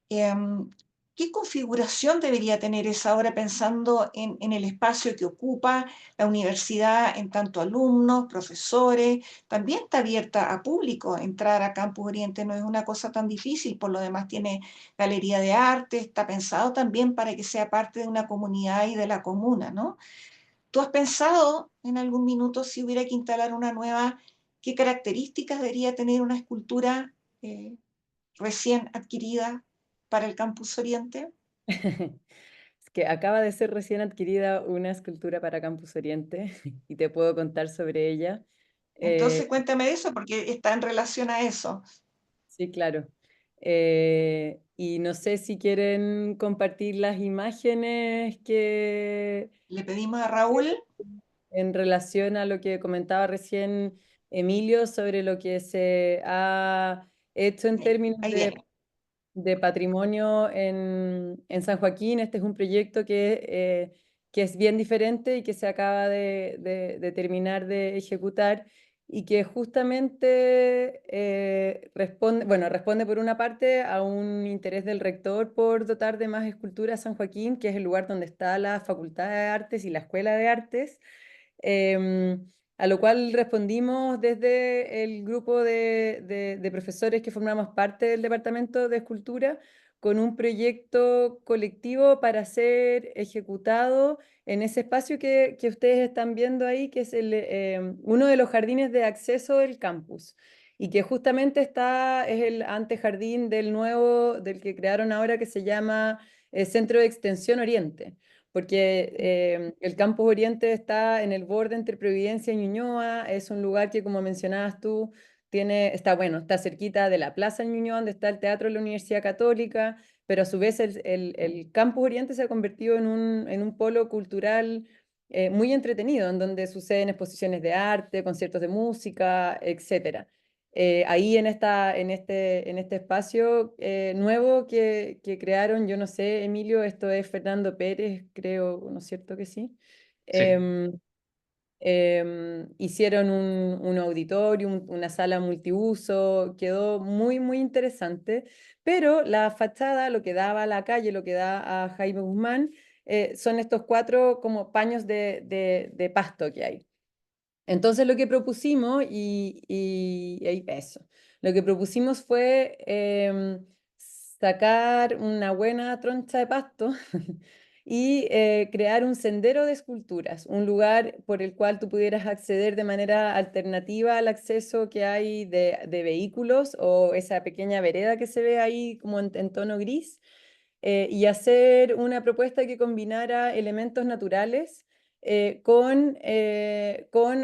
em, ¿qué configuración debería tener esa obra pensando en el espacio que ocupa la universidad en tanto alumnos, profesores? También está abierta a público. Entrar a Campus Oriente no es una cosa tan difícil, por lo demás tiene galería de arte, está pensado también para que sea parte de una comunidad y de la comuna, ¿no? ¿Tú has pensado en algún minuto si hubiera que instalar una nueva, qué características debería tener una escultura recién adquirida para el Campus Oriente? Es que acaba de ser recién adquirida una escultura para Campus Oriente y te puedo contar sobre ella. Entonces Eh, cuéntame de eso porque está en relación a eso. sí, claro. Y no sé si quieren compartir las imágenes que Le pedimos a Raúl, en relación a lo que comentaba recién Emilio sobre lo que se ha hecho en ahí, términos ahí viene. de patrimonio en San Joaquín. Este es un proyecto que es bien diferente y que se acaba de terminar de ejecutar y que justamente responde, bueno, responde por una parte a un interés del rector por dotar de más escultura a San Joaquín, que es el lugar donde está la Facultad de Artes y la Escuela de Artes. A lo cual respondimos desde el grupo de profesores que formamos parte del Departamento de Escultura con un proyecto colectivo para ser ejecutado en ese espacio que ustedes están viendo ahí, que es uno de los jardines de acceso del campus y que justamente es el antejardín del nuevo, del que crearon ahora que se llama Centro de Extensión Oriente porque el Campus Oriente está en el borde entre Providencia y Ñuñoa, es un lugar que, como mencionabas tú, está cerquita de la Plaza Ñuñoa, donde está el Teatro de la Universidad Católica, pero a su vez el Campus Oriente se ha convertido en un polo cultural muy entretenido, en donde suceden exposiciones de arte, conciertos de música, etcétera. Ahí en este espacio nuevo que crearon, yo no sé, Emilio, esto es Fernando Pérez, creo, ¿no es cierto que sí? Sí. Em, Hicieron un auditorio, una sala multiuso, quedó muy, muy interesante, pero la fachada, lo que daba a la calle, lo que da a Jaime Guzmán, son estos cuatro como paños de pasto que hay. Entonces lo que propusimos, y eso, lo que propusimos fue sacar una buena troncha de pasto y crear un sendero de esculturas, un lugar por el cual tú pudieras acceder de manera alternativa al acceso que hay de vehículos o esa pequeña vereda que se ve ahí como en tono gris, y hacer una propuesta que combinara elementos naturales con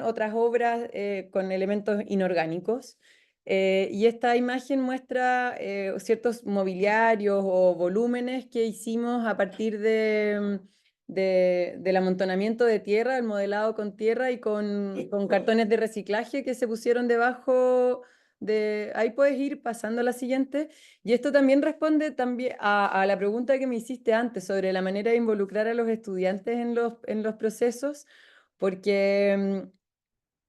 otras obras, con elementos inorgánicos. Y esta imagen muestra ciertos mobiliarios o volúmenes que hicimos a partir del amontonamiento de tierra, el modelado con tierra y con cartones de reciclaje que se pusieron debajo de... Ahí puedes ir pasando a la siguiente. Y esto también responde también a la pregunta que me hiciste antes sobre la manera de involucrar a los estudiantes en los procesos, porque,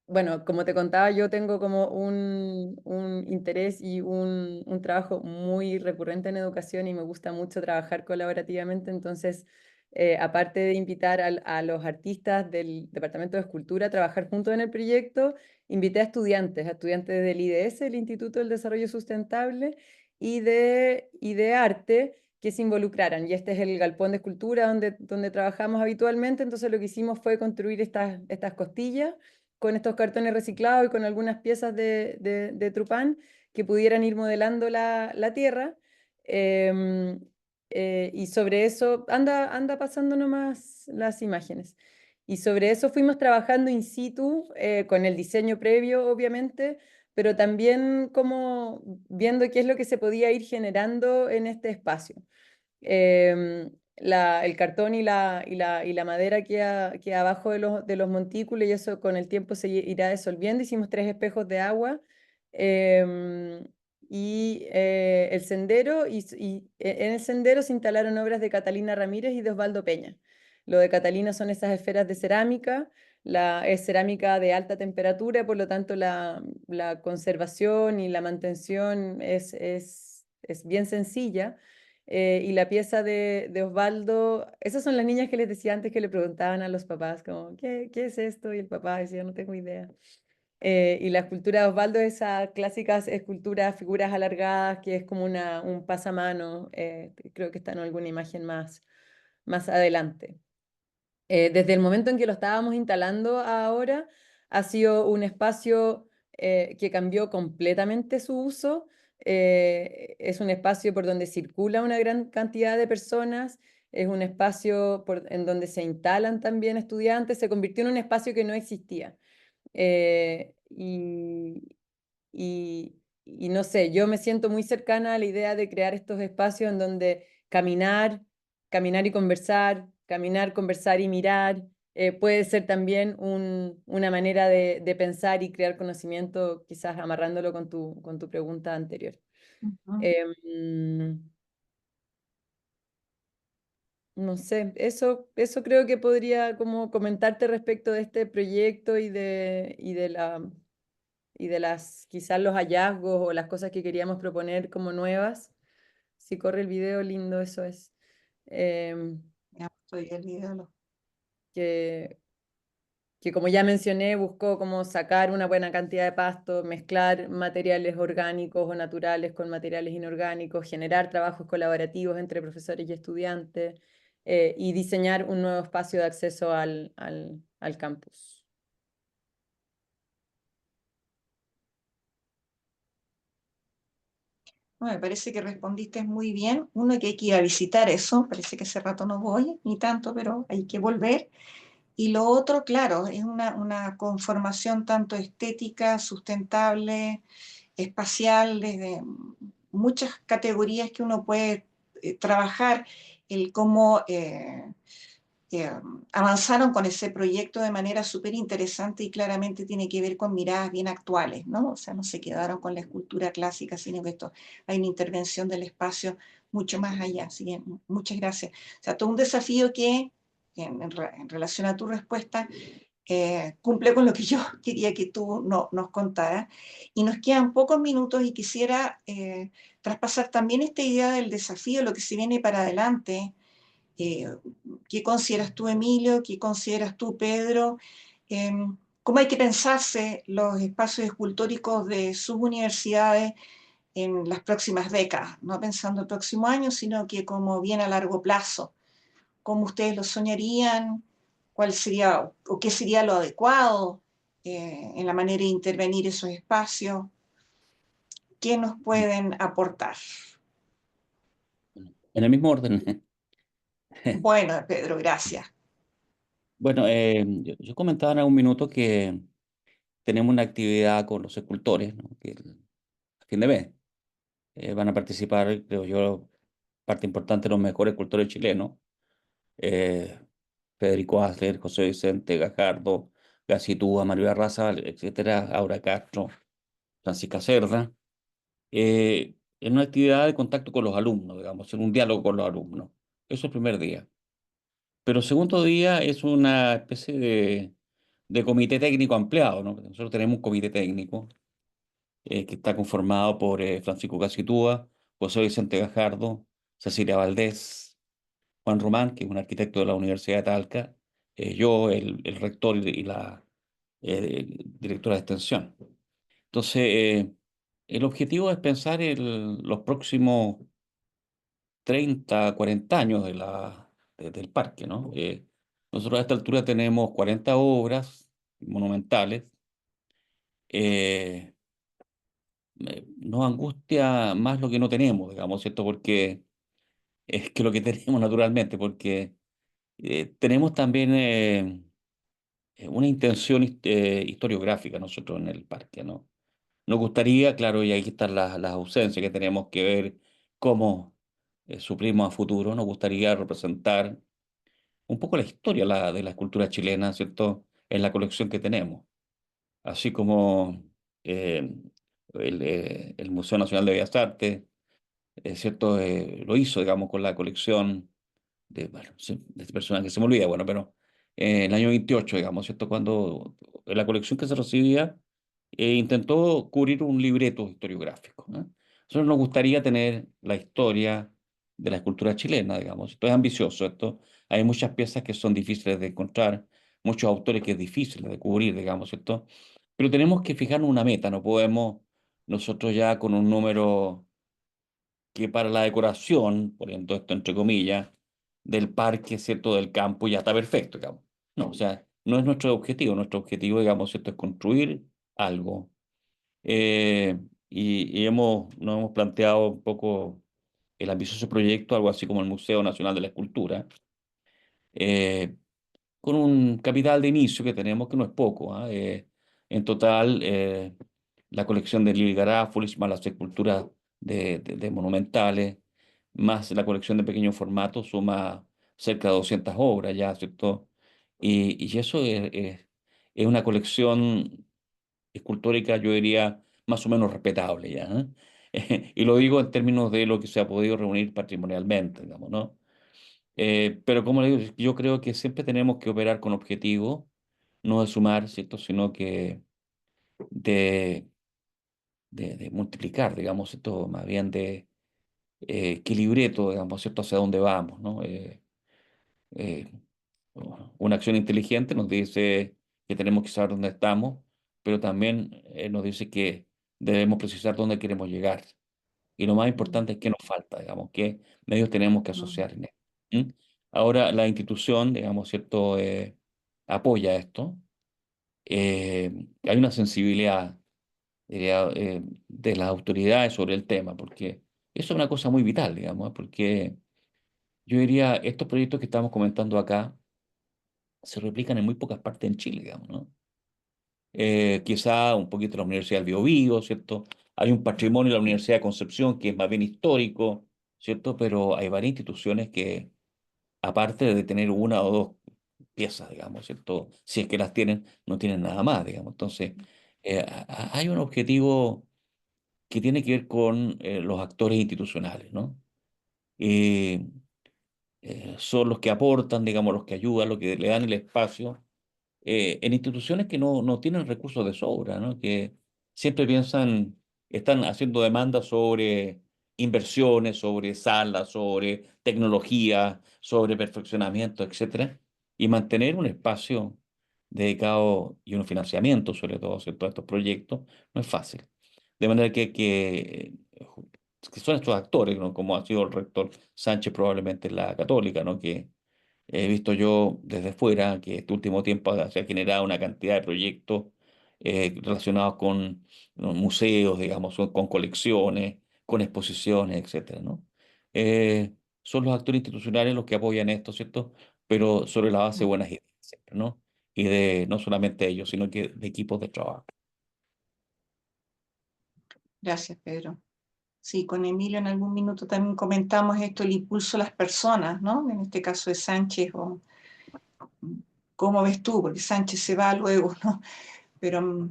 bueno, como te contaba, yo tengo como un interés y un trabajo muy recurrente en educación y me gusta mucho trabajar colaborativamente, entonces, aparte de invitar a los artistas del Departamento de Escultura a trabajar juntos en el proyecto, invité a estudiantes del IDS, el Instituto del Desarrollo Sustentable, y de arte que se involucraran. Y este es el galpón de escultura donde trabajamos habitualmente, entonces lo que hicimos fue construir estas costillas con estos cartones reciclados y con algunas piezas de trupán que pudieran ir modelando la tierra. Em, y sobre eso, anda pasando nomás las imágenes. Y sobre eso fuimos trabajando in situ, con el diseño previo, obviamente, pero también como viendo qué es lo que se podía ir generando en este espacio. El cartón y la madera queda abajo de los montículos y eso con el tiempo se irá disolviendo. Hicimos 3 espejos de agua, em, y el sendero, en el sendero se instalaron obras de Catalina Ramírez y de Osvaldo Peña. Lo de Catalina son esas esferas de cerámica, es cerámica de alta temperatura, por lo tanto la conservación y la mantención es bien sencilla. Y la pieza de Osvaldo, esas son las niñas que les decía antes que le preguntaban a los papás, como, ¿qué es esto? Y el papá decía, no tengo idea. Y la escultura de Osvaldo es esa clásicas esculturas, figuras alargadas, que es como un pasamano. Creo que está en alguna imagen más adelante. Desde el momento en que lo estábamos instalando ahora, ha sido un espacio que cambió completamente su uso. Es un espacio por donde circula una gran cantidad de personas, es un espacio en donde se instalan también estudiantes, se convirtió en un espacio que no existía. Eh, y, y no sé, yo me siento muy cercana a la idea de crear estos espacios en donde caminar y conversar, caminar, conversar y mirar, puede ser también una manera de pensar y crear conocimiento, quizás amarrándolo con tu pregunta anterior. Ujú. No sé, eso creo que podría como comentarte respecto de este proyecto y de las, quizás los hallazgos o las cosas que queríamos proponer como nuevas. Si corre el video, lindo eso es. Em, Ya estoy el video. que, que como ya mencioné, buscó como sacar una buena cantidad de pasto, mezclar materiales orgánicos o naturales con materiales inorgánicos, generar trabajos colaborativos entre profesores y estudiantes, y diseñar un nuevo espacio de acceso al campus. No, me parece que respondiste muy bien. Uno, que hay que ir a visitar eso, parece que hace rato no voy, ni tanto, pero hay que volver. Y lo otro, claro, es una conformación tanto estética, sustentable, espacial, desde muchas categorías que uno puede trabajar, el cómo eh, avanzaron con ese proyecto de manera súper interesante y claramente tiene que ver con miradas bien actuales, ¿no? O sea, no se quedaron con la escultura clásica, sino que esto hay una intervención del espacio mucho más allá. Así que muchas gracias. O sea, todo un desafío que, en relación a tu respuesta, cumple con lo que yo quería que tú nos contaras. Y nos quedan pocos minutos y quisiera traspasar también esta idea del desafío, lo que se viene para adelante. Eh, ¿Qué consideras tú, Emilio? ¿Qué consideras tú, Pedro? Eh, ¿Cómo hay que pensarse los espacios escultóricos de sus universidades en las próximas décadas? No pensando el próximo año, sino que como bien a largo plazo. ¿Cómo ustedes lo soñarían? ¿Cuál sería o qué sería lo adecuado en la manera de intervenir esos espacios? ¿Qué nos pueden aportar? En el mismo orden. Bueno, Pedro, gracias. Bueno, yo comentaba en algún minuto que tenemos una actividad con los escultores, ¿no? Que a fin de mes van a participar, creo yo, parte importante de los mejores escultores chilenos. eh, Federico Asler, José Vicente Gajardo, Gacitúa, Mario Arraza, etcétera, Aura Castro, Francisca Cerda, en una actividad de contacto con los alumnos, digamos, en un diálogo con los alumnos. Eso es el primer día. Pero el segundo día es una especie de comité técnico ampliado, ¿no? Nosotros tenemos un comité técnico que está conformado por Francisco Gacitúa, José Vicente Gajardo, Cecilia Valdés, Juan Román, que es un arquitecto de la Universidad de Talca, yo, el rector y la directora de extensión. Entonces, el objetivo es pensar los próximos 30, 40 años del parque, ¿no? Nosotros a esta altura tenemos 40 obras monumentales. eh, Nos angustia más lo que no tenemos, digamos, ¿cierto? Porque es que lo que tenemos naturalmente, porque tenemos también una intención historiográfica nosotros en el parque, ¿no? Nos gustaría, claro, y ahí están las ausencias que tenemos que ver cómo suplimos a futuro. Nos gustaría representar un poco la historia de la escultura chilena, ¿cierto? En la colección que tenemos. Así como eh, el Museo Nacional de Bellas Artes, ¿cierto? Lo hizo, digamos, con la colección bueno, de este personaje que se me olvida, bueno, pero en el año 28, digamos, ¿cierto? Cuando en la colección que se recibía intentó cubrir un libreto historiográfico, ¿no? Nosotros nos gustaría tener la historia de la escultura chilena, digamos. Esto es ambicioso, esto. Hay muchas piezas que son difíciles de encontrar, muchos autores que es difícil de cubrir, digamos, ¿cierto? Pero tenemos que fijarnos una meta, no podemos nosotros ya con un número que para la decoración, poniendo esto entre comillas, del parque, ¿cierto? Del campo ya está perfecto, digamos. No, o sea, no es nuestro objetivo, digamos, ¿cierto? Es construir algo. Y nos hemos planteado un poco el ambicioso proyecto, algo así como el Museo Nacional de la Escultura, eh, con un capital de inicio que tenemos que no es poco, ¿ah? En total, la colección de Lili Garáfolis, más las esculturas de monumentales, más la colección de pequeño formato, suma cerca de 200 obras ya, ¿cierto? Y eso es una colección escultórica, yo diría, más o menos respetable ya, ¿eh? Y lo digo en términos de lo que se ha podido reunir patrimonialmente, digamos, ¿no? Pero como le digo, yo creo que siempre tenemos que operar con objetivo, no de sumar, ¿cierto? Sino que de, de multiplicar, digamos, esto más bien de qué libreto, digamos, ¿cierto? Hacia dónde vamos, ¿no? Eh, una acción inteligente nos dice que tenemos que saber dónde estamos, pero también nos dice que debemos precisar dónde queremos llegar. Y lo más Mm, importante es qué nos falta, digamos, qué medios tenemos que mm. asociar en esto. ¿Mm? Ahora, la institución, digamos, ¿cierto? Apoya esto. Hay una sensibilidad, diría, de las autoridades sobre el tema, porque eso es una cosa muy vital, digamos, porque yo diría, estos proyectos que estamos comentando acá se replican en muy pocas partes en Chile, digamos, ¿no? Quizá un poquito la Universidad del Biobío, ¿cierto? Hay un patrimonio de la Universidad de Concepción que es más bien histórico, ¿cierto? Pero hay varias instituciones que, aparte de tener una o dos piezas, digamos, ¿cierto? Si es que las tienen, no tienen nada más, digamos. Entonces, hay un objetivo que tiene que ver con los actores institucionales, ¿no? Eh, son los que aportan, digamos, los que ayudan, los que le dan el espacio en instituciones que no tienen recursos de sobra, ¿no? Que siempre piensan, están haciendo demandas sobre inversiones, sobre salas, sobre tecnología, sobre perfeccionamiento, etcétera, y mantener un espacio dedicado y un financiamiento, sobre todo, ¿cierto? A estos proyectos, no es fácil. De manera que son estos actores, ¿no? Como ha sido el rector Sánchez probablemente en la Católica, ¿no? Que he visto yo desde fuera que este último tiempo se ha generado una cantidad de proyectos relacionados con ¿no? museos, digamos, con colecciones, con exposiciones, etcétera, ¿no? Son los actores institucionales los que apoyan esto, ¿cierto? Pero sobre la base de buenas ideas, siempre, ¿no? Y de no solamente ellos, sino que de equipos de trabajo. Gracias, Pedro. Sí, con Emilio en algún minuto también comentamos esto, el impulso a las personas, ¿no? En este caso de Sánchez, o cómo ves tú, porque Sánchez se va luego, ¿no? Pero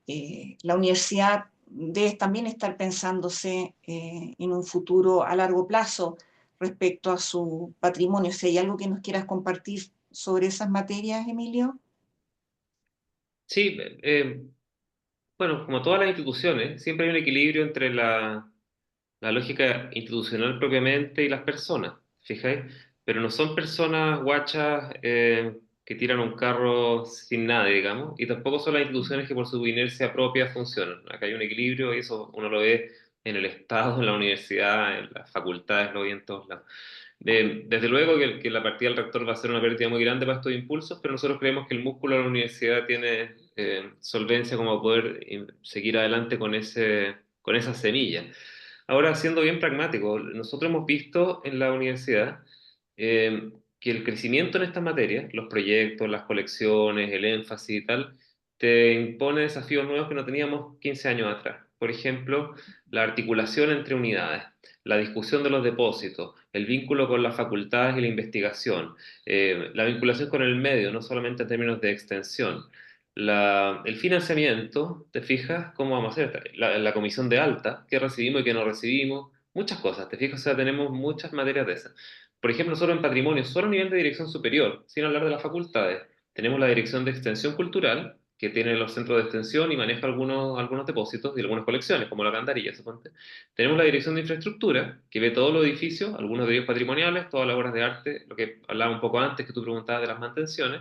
la universidad debe también estar pensándose en un futuro a largo plazo respecto a su patrimonio. Si hay algo que nos quieras compartir sobre esas materias, Emilio. Sí, bueno, como todas las instituciones, siempre hay un equilibrio entre la lógica institucional propiamente y las personas, ¿fijáis? Pero no son personas guachas que tiran un carro sin nadie, digamos, y tampoco son las instituciones que por su inercia propia funcionan. Acá hay un equilibrio y eso uno lo ve en el Estado, en la universidad, en las facultades, lo ve en todos lados. Desde luego que la partida del rector va a ser una pérdida muy grande para estos impulsos, pero nosotros creemos que el músculo de la universidad tiene solvencia como para poder seguir adelante con esa semilla. Ahora, siendo bien pragmático, nosotros hemos visto en la universidad que el crecimiento en estas materias, los proyectos, las colecciones, el énfasis y tal, te impone desafíos nuevos que no teníamos 15 años atrás. Por ejemplo, la articulación entre unidades, la discusión de los depósitos, el vínculo con las facultades y la investigación, la vinculación con el medio, no solamente en términos de extensión. El financiamiento, ¿te fijas cómo vamos a hacer? La comisión de alta, qué recibimos y qué no recibimos, muchas cosas, ¿te fijas? O sea, tenemos muchas materias de esas. Por ejemplo, nosotros en patrimonio, solo a nivel de dirección superior, sin hablar de las facultades, tenemos la dirección de extensión cultural, que tiene los centros de extensión y maneja algunos depósitos y algunas colecciones, como la Candarilla, suponte. Tenemos la dirección de infraestructura, que ve todos los edificios, algunos de ellos patrimoniales, todas las obras de arte, lo que hablaba un poco antes, que tú preguntabas de las mantenciones.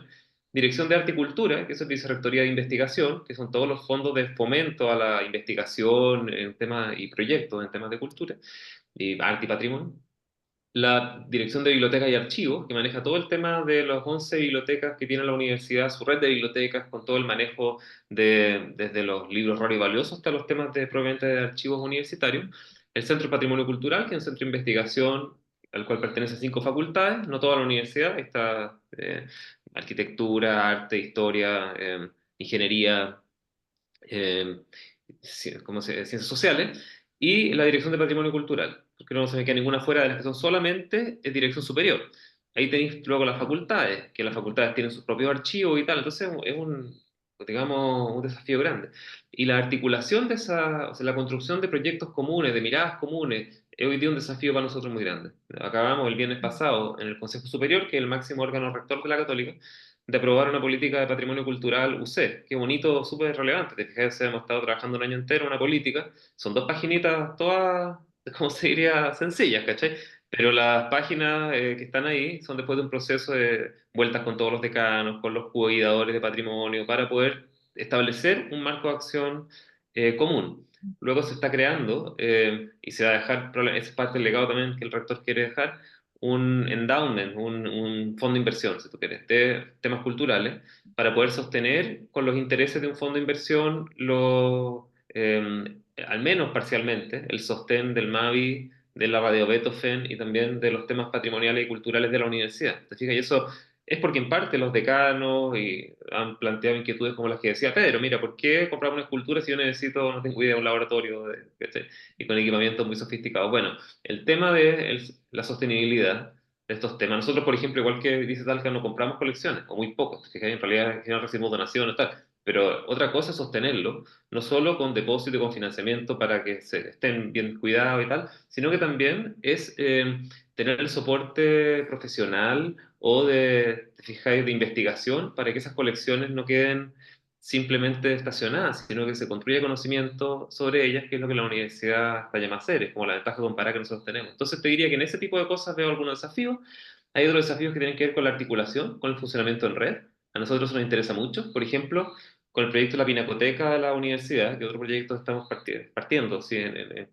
Dirección de Arte y Cultura, que es el Vicerrectoría de Investigación, que son todos los fondos de fomento a la investigación en temas y proyectos en temas de cultura, y arte y patrimonio. La Dirección de Bibliotecas y Archivos, que maneja todo el tema de las 11 bibliotecas que tiene la universidad, su red de bibliotecas, con todo el manejo desde los libros raros y valiosos hasta los temas de provenientes de archivos universitarios. El Centro de Patrimonio Cultural, que es un centro de investigación al cual pertenecen 5 facultades, no toda la universidad, está arquitectura, arte, historia, ingeniería, eh, ciencias sociales, y la Dirección de Patrimonio Cultural, porque no se me queda ninguna fuera de las que son solamente dirección superior. Ahí tenéis luego las facultades, que las facultades tienen sus propios archivos y tal, entonces es digamos, un desafío grande. Y la articulación de esa, o sea, la construcción de proyectos comunes, de miradas comunes, es hoy día un desafío para nosotros muy grande. Acabamos el viernes pasado en el Consejo Superior, que es el máximo órgano rector de la Católica, de aprobar una política de patrimonio cultural UC. Qué bonito, súper relevante. Te fijas, hemos estado trabajando un año entero en una política. Son 2 paginitas todas, ¿cómo se diría? Sencillas, ¿cachai? Pero las páginas que están ahí son después de un proceso de vueltas con todos los decanos, con los cuidadores de patrimonio, para poder establecer un marco de acción común. Luego se está creando, y se va a dejar, es parte del legado también que el rector quiere dejar, un endowment, un fondo de inversión, si tú quieres, de temas culturales, para poder sostener con los intereses de un fondo de inversión, al menos parcialmente, el sostén del MAVI, de la Radio Beethoven y también de los temas patrimoniales y culturales de la universidad. ¿Te fijas? Y eso es porque en parte los decanos han planteado inquietudes como las que decía Pedro. Mira, ¿por qué comprar una escultura si yo necesito, no tengo idea, un laboratorio y con equipamiento muy sofisticado? Bueno, el tema de la sostenibilidad de estos temas. Nosotros, por ejemplo, igual que dice Talca, no compramos colecciones, o muy pocos. Fíjate, en realidad en general recibimos donaciones, tal. Pero otra cosa es sostenerlo, no solo con depósito y con financiamiento para que se estén bien cuidados y tal, sino que también es tener el soporte profesional o te fijáis, de investigación para que esas colecciones no queden simplemente estacionadas, sino que se construya conocimiento sobre ellas, que es lo que la universidad está llamada a hacer, es como la ventaja comparada que nosotros tenemos. Entonces te diría que en ese tipo de cosas veo algunos desafíos. Hay otros desafíos que tienen que ver con la articulación, con el funcionamiento en red. A nosotros nos interesa mucho. Por ejemplo, con el proyecto de la Pinacoteca de la universidad, que otro proyecto estamos partiendo, sí, en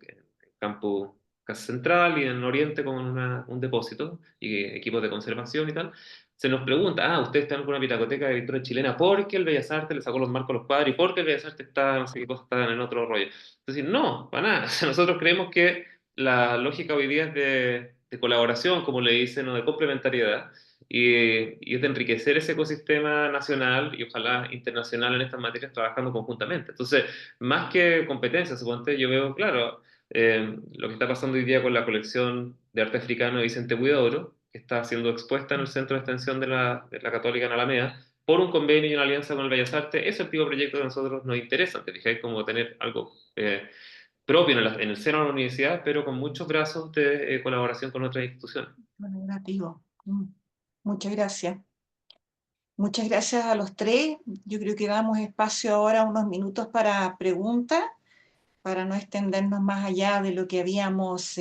Campus Casa Central y en Oriente con un depósito y equipos de conservación y tal. Se nos pregunta, ustedes están con una pinacoteca de pintura chilena porque el Bellas Artes le sacó los marcos a los cuadros y porque el Bellas Artes está, no sé qué cosa, está en otro rollo. Entonces, no, para nada. O sea, nosotros creemos que la lógica hoy día es de colaboración, como le dicen, o de complementariedad, y es de enriquecer ese ecosistema nacional y ojalá internacional en estas materias trabajando conjuntamente. Entonces, más que competencia, suponte, yo veo, claro, lo que está pasando hoy día con la colección de arte africano de Vicente Huidobro, que está siendo expuesta en el Centro de Extensión de la Católica en Alameda, por un convenio y una alianza con el Bellas Artes. Ese es el tipo de proyecto que a nosotros nos interesa, te fijáis, como tener algo propio en el seno de la universidad, pero con muchos brazos de colaboración con otras instituciones. Colaborativo. Muchas gracias. Muchas gracias a los tres. Yo creo que damos espacio ahora unos minutos para preguntas, para no extendernos más allá de lo que habíamos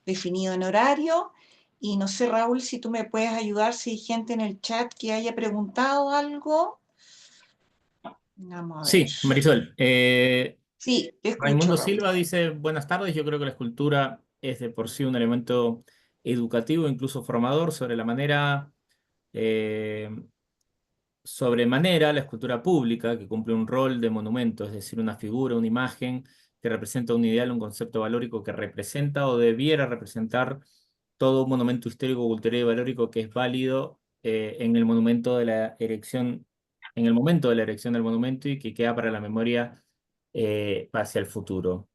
definido en horario. Y no sé, Raúl, si tú me puedes ayudar, si hay gente en el chat que haya preguntado algo. Vamos a ver. Sí, Marisol. Sí, te escucho, Raimundo Raúl. Silva dice, buenas tardes, yo creo que la escultura es de por sí un elemento educativo, incluso formador, eh, sobremanera la escultura pública, que cumple un rol de monumento, es decir, una figura, una imagen que representa un ideal, un concepto valórico que representa o debiera representar todo monumento histórico, cultural y valórico que es válido en el momento de la erección, en el momento de la erección del monumento y que queda para la memoria hacia el futuro.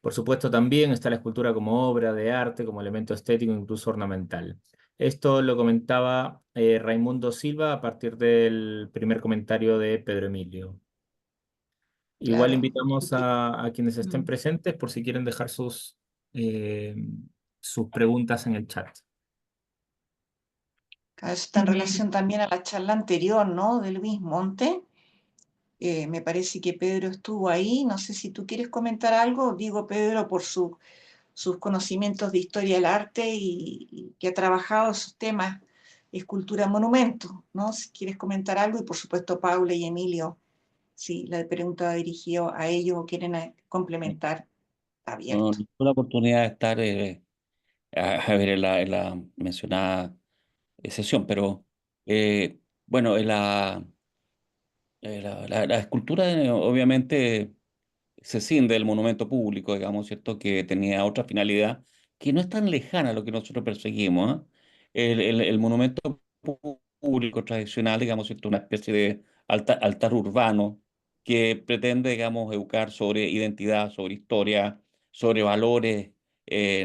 Por supuesto, también está la escultura como obra de arte, como elemento estético, incluso ornamental. Esto lo comentaba Raimundo Silva a partir del primer comentario de Pedro Emilio. Igual Claro. invitamos a quienes estén Mm. presentes por si quieren dejar eh, sus preguntas en el chat. Claro, eso está en relación también a la charla anterior, ¿no? De Luis Monte. Me parece que Pedro estuvo ahí. No sé si tú quieres comentar algo. Digo Pedro por sus conocimientos de historia del arte y que ha trabajado esos temas, escultura, monumento, ¿no? Si quieres comentar algo. Y por supuesto Paula y Emilio, si la pregunta va dirigida a ellos o quieren complementar, está No, abierto. no tuve la oportunidad de estar a ver en la mencionada sesión, pero bueno, la escultura obviamente se cinde del monumento público, digamos, ¿cierto? Que tenía otra finalidad que no es tan lejana a lo que nosotros perseguimos, ¿ah? El monumento público tradicional, digamos, ¿cierto? Una especie de altar urbano que pretende, digamos, educar sobre identidad, sobre historia, sobre valores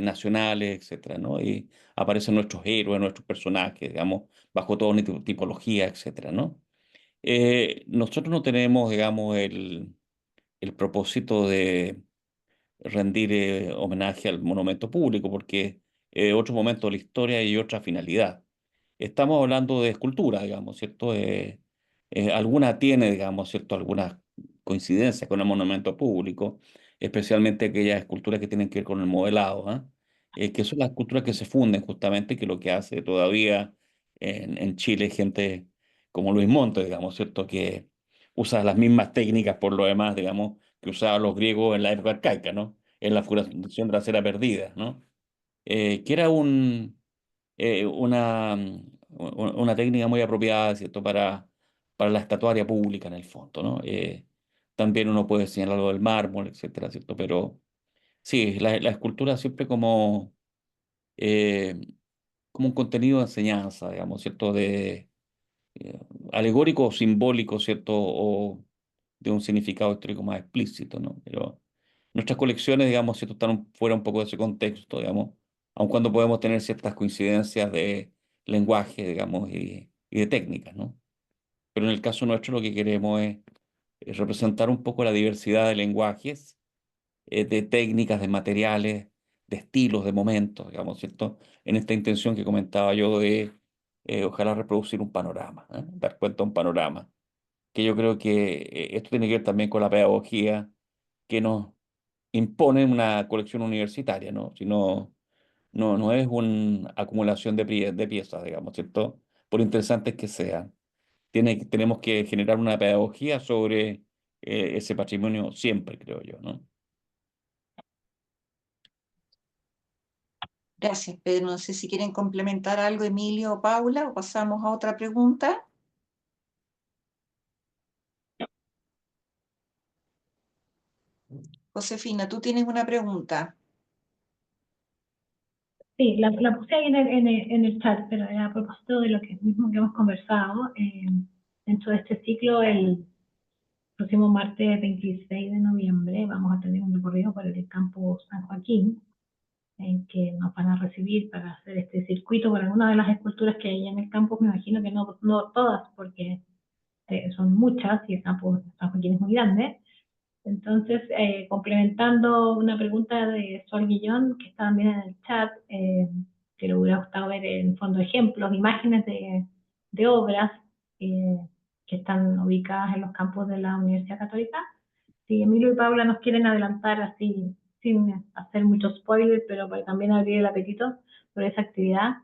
nacionales, etcétera, ¿no? Y aparecen nuestros héroes, nuestros personajes, digamos, bajo toda una tipología, etcétera, ¿no? Nosotros no tenemos, digamos, el propósito de rendir homenaje al monumento público, porque otro momento de la historia y otra finalidad. Estamos hablando de escultura, digamos, ¿cierto? Alguna tiene, digamos, ¿cierto? Algunas coincidencias con el monumento público, especialmente aquellas esculturas que tienen que ver con el modelado, ¿ah? Que son las esculturas que se funden justamente, que lo que hace todavía en Chile gente como Luis Monte, digamos, ¿cierto? Que usa las mismas técnicas por lo demás, digamos, que usaban los griegos en la época arcaica, ¿no? En la fundación de la cera perdida, ¿no? Que era una técnica muy apropiada, ¿cierto? Para la estatuaria pública en el fondo, ¿no? También uno puede señalar lo del mármol, etcétera, ¿cierto? Pero sí, la escultura siempre eh, como un contenido de enseñanza, digamos, ¿cierto? Eh, Alegórico o simbólico, ¿cierto? O de un significado histórico más explícito, ¿no? Pero nuestras colecciones, digamos, ¿cierto? Están fuera un poco de ese contexto, digamos, aun cuando podemos tener ciertas coincidencias de lenguaje, digamos, y de técnicas, ¿no? Pero en el caso nuestro lo que queremos es representar un poco la diversidad de lenguajes, de técnicas, de materiales, de estilos, de momentos, digamos, ¿cierto? En esta intención que comentaba yo de ojalá reproducir un panorama, ¿eh? Dar cuenta de un panorama, que yo creo que esto tiene que ver también con la pedagogía que nos impone una colección universitaria, ¿no? Sino no es una acumulación de piezas, digamos, ¿cierto? Por interesantes que sean. Tenemos que generar una pedagogía sobre ese patrimonio siempre, creo yo, ¿no? Gracias, Pedro. No sé si quieren complementar algo, Emilio o Paula, o pasamos a otra pregunta. Josefina, tú tienes una pregunta. Sí, la puse ahí en el chat, pero a propósito de lo que mismo que hemos conversado, dentro de este ciclo, el próximo martes 26 de noviembre vamos a tener un recorrido por el campo San Joaquín, en que nos van a recibir para hacer este circuito por algunas de las esculturas que hay en el campus. Me imagino que no todas, porque son muchas y el campus San Joaquín es muy grande. Entonces, complementando una pregunta de Sol Guillón, que está también en el chat, que le hubiera gustado ver en fondo ejemplos, imágenes de obras eh, que están ubicadas en los campus de la Universidad Católica. Si Emilio y Paula nos quieren adelantar así, sin hacer mucho spoiler, pero para también abrir el apetito por esa actividad,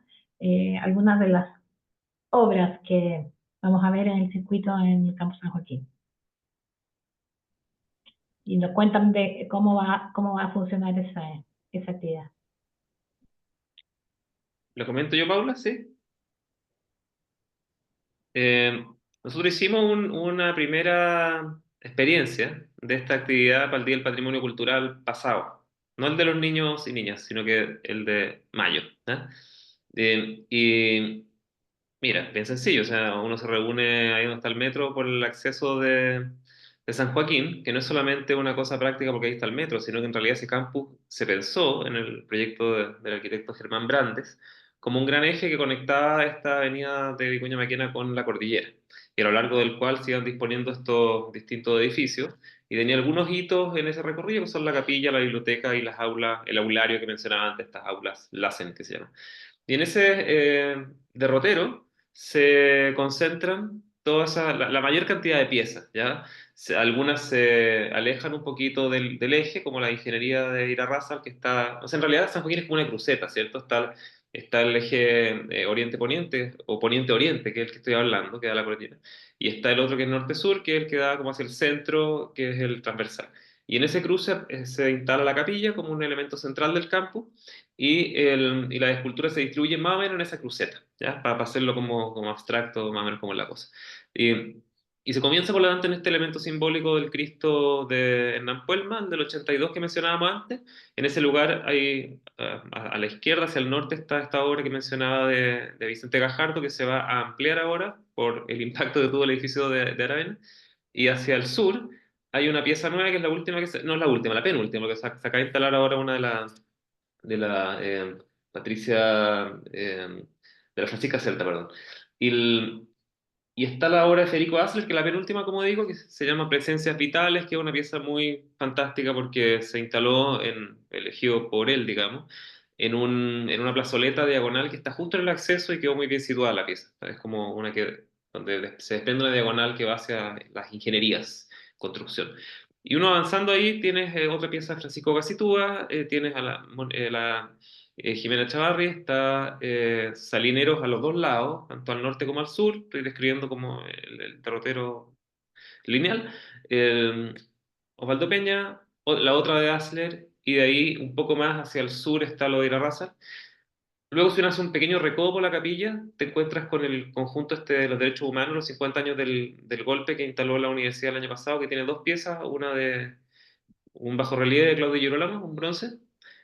algunas de las obras que vamos a ver en el circuito en el campus San Joaquín. Y nos cuentan de cómo va a funcionar esa actividad. ¿Lo comento yo, Paula? Sí. Eh, Nosotros hicimos una primera experiencia de esta actividad para el Día del Patrimonio Cultural pasado. No el de los niños y niñas, sino que el de mayo, ¿eh? Y mira, bien sencillo, o sea, uno se reúne ahí donde está el metro por el acceso de San Joaquín, que no es solamente una cosa práctica porque ahí está el metro, sino que en realidad ese campus se pensó en el proyecto del arquitecto Germán Brandes como un gran eje que conectaba esta avenida de Vicuña Maquena con la cordillera, y a lo largo del cual se iban disponiendo estos distintos edificios, y tenía algunos hitos en ese recorrido, que son la capilla, la biblioteca y las aulas, el aulario que mencionaba antes, estas aulas LACEN que se llaman. Y en ese derrotero se concentran la mayor cantidad de piezas, ¿ya? Algunas se alejan un poquito del eje, como la ingeniería de Irarrázaval, que está, o sea, en realidad San Joaquín es como una cruceta, ¿cierto? Está el eje oriente-poniente, o poniente-oriente, que es el que estoy hablando, que da la cordillera. Y está el otro que es norte-sur, que es el que da como hacia el centro, que es el transversal. Y en ese cruce se instala la capilla como un elemento central del campo, y la escultura se distribuye más o menos en esa cruceta, ¿ya? Para hacerlo como abstracto, más o menos como es la cosa. Y se comienza por lo tanto en este elemento simbólico del Cristo de Hernán Puelman, del 82 que mencionábamos antes. En ese lugar hay, a la izquierda, hacia el norte, está esta obra que mencionaba de Vicente Gajardo, que se va a ampliar ahora por el impacto que tuvo el edificio de Aravena. Y hacia el sur hay una pieza nueva que es la última, no es la última, la penúltima, que se acaba de instalar ahora una de la Patricia, de la Francisca Celta, perdón. Y, y está la obra de Federico Asler, que es la penúltima, como digo, que se llama Presencias Vitales, que es una pieza muy fantástica porque se instaló elegido por él, digamos, en una plazoleta diagonal que está justo en el acceso y quedó muy bien situada la pieza. Es como una donde se desprende una diagonal que va hacia las ingenierías, construcción. Y uno avanzando ahí tienes otra pieza de Francisco Gacitúa, tienes a la Jimena Chavarri, está Salineros a los dos lados, tanto al norte como al sur, estoy describiendo como el derrotero lineal, eh, Osvaldo Peña, la otra de Asler, y de ahí un poco más hacia el sur está lo de Irarrázaval. Luego, si uno hace un pequeño recodo por la capilla, te encuentras con el conjunto este de los derechos humanos, los 50 años del golpe que instaló la universidad el año pasado, que tiene dos piezas, una de un bajorrelieve de Claudio Girolamo, un bronce,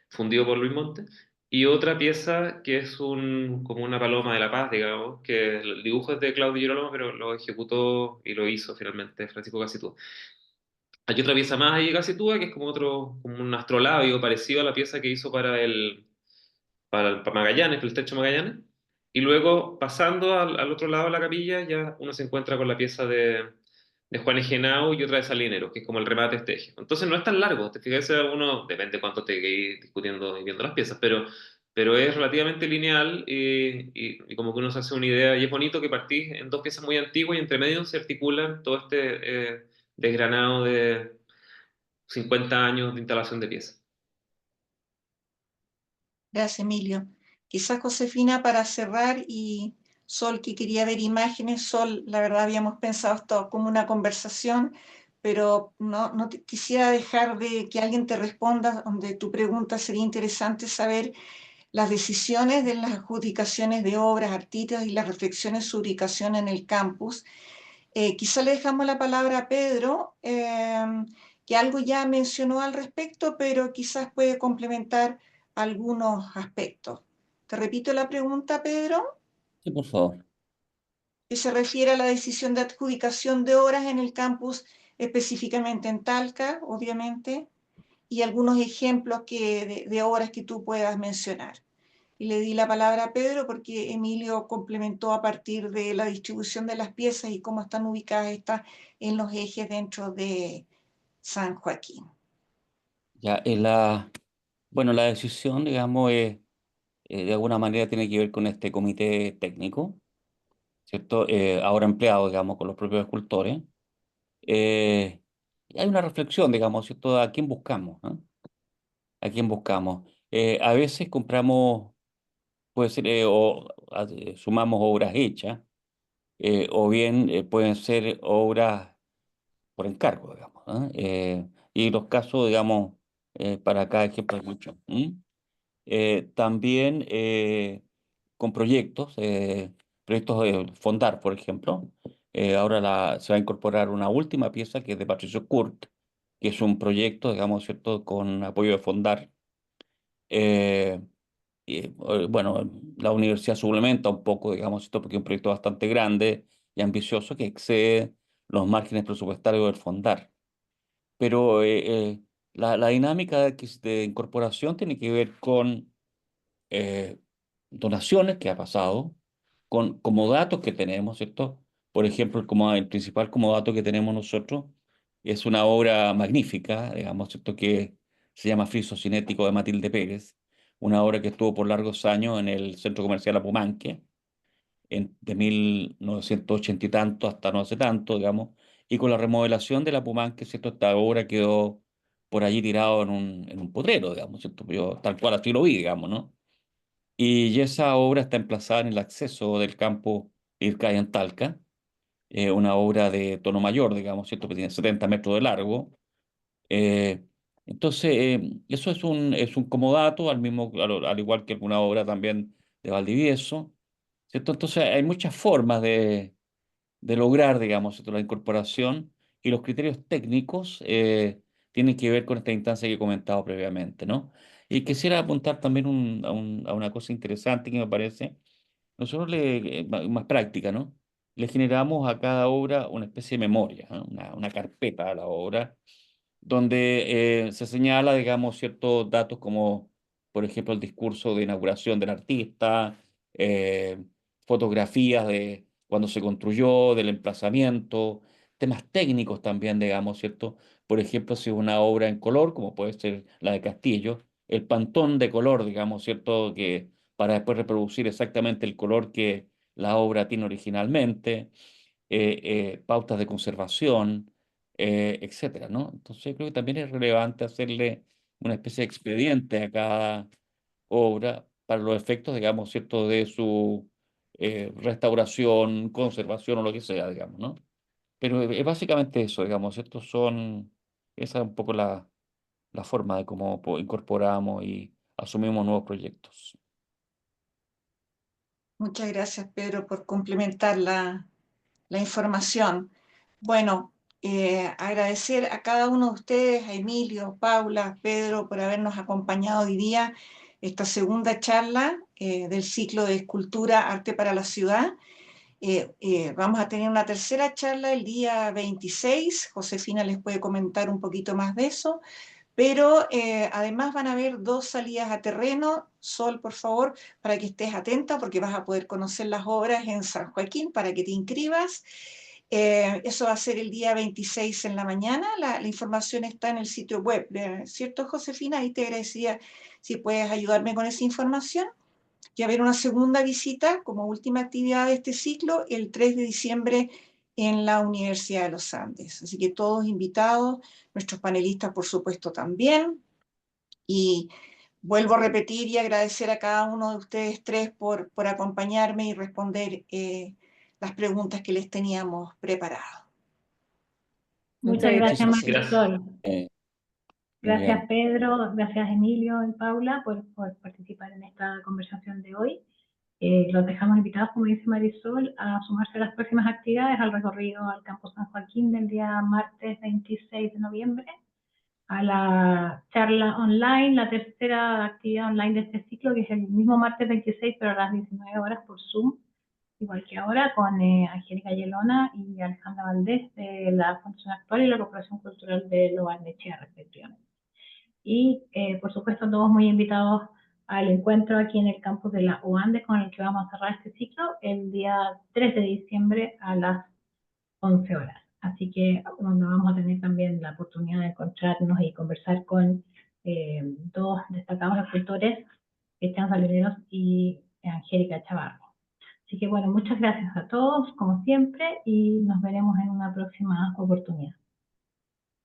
fundido por Luis Monte, y otra pieza que es como una paloma de la paz, digamos, que el dibujo es de Claudio Girolamo, pero lo ejecutó y lo hizo finalmente Francisco Casitúa. Hay otra pieza más ahí de Casitúa, que es como un astrolabio parecido a la pieza que hizo para Magallanes, para el estrecho Magallanes. Y luego, pasando al otro lado de la capilla, ya uno se encuentra con la pieza de Juan Egenau y otra de Salinero, que es como el remate de este eje. Entonces no es tan largo, te fijas, uno, depende cuánto te quedes discutiendo y viendo las piezas, pero es relativamente lineal y como que uno se hace una idea, y es bonito que partís en dos piezas muy antiguas y entre medio se articulan todo este desgranado de 50 años de instalación de piezas. Gracias, Emilio. Quizás, Josefina, para cerrar, y Sol, que quería ver imágenes. Sol, la verdad habíamos pensado esto como una conversación, pero no quisiera dejar de que alguien te responda, donde tu pregunta sería interesante saber las decisiones de las adjudicaciones de obras artísticas y las reflexiones sobre su ubicación en el campus. Quizá le dejamos la palabra a Pedro, que algo ya mencionó al respecto, pero quizás puede complementar algunos aspectos. Te repito la pregunta, Pedro, Sí, por favor. que se refiere a la decisión de adjudicación de obras en el campus, específicamente en Talca, obviamente, y algunos ejemplos de obras que tú puedas mencionar. Y le di la palabra a Pedro porque Emilio complementó a partir de la distribución de las piezas y cómo están ubicadas estas en los ejes dentro de San Joaquín. Ya, bueno, la decisión, digamos, de alguna manera tiene que ver con este comité técnico, ¿cierto? Ahora empleado, digamos, con los propios escultores. Eh, y hay una reflexión, digamos, ¿cierto? ¿A quién buscamos? ¿No? ¿A quién buscamos? A veces compramos, puede ser, sumamos obras hechas, o bien pueden ser obras por encargo, digamos, ¿no? Y los casos, digamos, para cada ejemplo hay muchos. También con proyectos de Fondar, por ejemplo. Ahora se va a incorporar una última pieza que es de Patricio Kurt, que es un proyecto, digamos, ¿cierto?, con apoyo de Fondar. Eh, bueno, la universidad suplementa un poco, digamos, esto porque es un proyecto bastante grande y ambicioso que excede los márgenes presupuestarios del Fondar. Pero la dinámica de incorporación tiene que ver con eh, donaciones que ha pasado, con comodatos que tenemos, ¿cierto? Por ejemplo, el principal comodato que tenemos nosotros es una obra magnífica, digamos, ¿cierto? Que se llama Friso Cinético de Matilde Pérez, una obra que estuvo por largos años en el Centro Comercial Apumanque, de 1980 y tanto hasta no hace tanto, digamos, y con la remodelación de la Apumanque, ¿cierto? Esta obra quedó por allí tirado en un potrero, digamos, ¿cierto? Yo tal cual así lo vi, digamos, ¿no? Y esa obra está emplazada en el acceso del campo Ircay en Talca, una obra de tono mayor, digamos, ¿cierto? Que tiene 70 metros de largo. Eh, entonces, eso es un comodato, al igual que alguna obra también de Valdivieso, ¿cierto? Entonces, hay muchas formas de lograr, digamos, ¿cierto? La incorporación y los criterios técnicos tienen que ver con esta instancia que he comentado previamente, ¿no? Y quisiera apuntar también a una cosa interesante que me parece. Nosotros más práctica, ¿no? Le generamos a cada obra una especie de memoria, ¿no? Una carpeta a la obra, donde se señala, digamos, ciertos datos como, por ejemplo, el discurso de inauguración del artista, eh, fotografías de cuando se construyó, del emplazamiento, temas técnicos también, digamos, ¿cierto? Por ejemplo, si es una obra en color, como puede ser la de Castillo, el pantón de color, digamos, ¿cierto? Que para después reproducir exactamente el color que la obra tiene originalmente, pautas de conservación, etcétera, ¿no? Entonces creo que también es relevante hacerle una especie de expediente a cada obra para los efectos, digamos, ¿cierto?, de su restauración, conservación o lo que sea, digamos, ¿no? Pero es básicamente eso, digamos, esa es un poco la forma de cómo incorporamos y asumimos nuevos proyectos. Muchas gracias, Pedro, por complementar la información. Bueno, agradecer a cada uno de ustedes, a Emilio, Paula, Pedro, por habernos acompañado hoy día esta segunda charla del ciclo de Escultura, Arte para la Ciudad. Vamos a tener una tercera charla el día 26. Josefina les puede comentar un poquito más de eso. Pero además van a haber 2 salidas a terreno. Sol, por favor, para que estés atenta, porque vas a poder conocer las obras en San Joaquín para que te inscribas. Eso va a ser el día 26 en la mañana. La información está en el sitio web, ¿cierto, Josefina? Ahí te agradecería si puedes ayudarme con esa información. Y a haber una segunda visita como última actividad de este ciclo el 3 de diciembre en la Universidad de los Andes. Así que todos invitados, nuestros panelistas por supuesto también. Y vuelvo a repetir y agradecer a cada uno de ustedes tres por acompañarme y responder las preguntas que les teníamos preparadas. Muchas gracias, Gracias. Marisol. Muy Gracias, bien. Pedro. Gracias, Emilio y Paula, por participar en esta conversación de hoy. Los dejamos invitados, como dice Marisol, a sumarse a las próximas actividades al recorrido al Campo San Joaquín del día martes 26 de noviembre, a la charla online, la tercera actividad online de este ciclo, que es el mismo martes 26, pero a las 19 horas por Zoom, igual que ahora, con Angélica Yelona y Alejandra Valdés de la Fundación Actual y la Corporación Cultural de Lo Barnechea, respectivamente. Y, por supuesto, todos muy invitados al encuentro aquí en el campus de la UANDE, con el que vamos a cerrar este ciclo el día 3 de diciembre a las 11 horas. Así que donde vamos a tener también la oportunidad de encontrarnos y conversar con dos destacados escultores, Cristian Salineros y Angélica Chavarro. Así que bueno, muchas gracias a todos, como siempre, y nos veremos en una próxima oportunidad.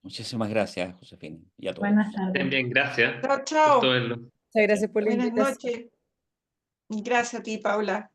Muchísimas gracias, Josefina, y a Buenas todos. tardes. Bien, gracias. Chao, chao. Gusto verlo. Muchas gracias por la Buenas invitación. noches. Y gracias a ti, Paula.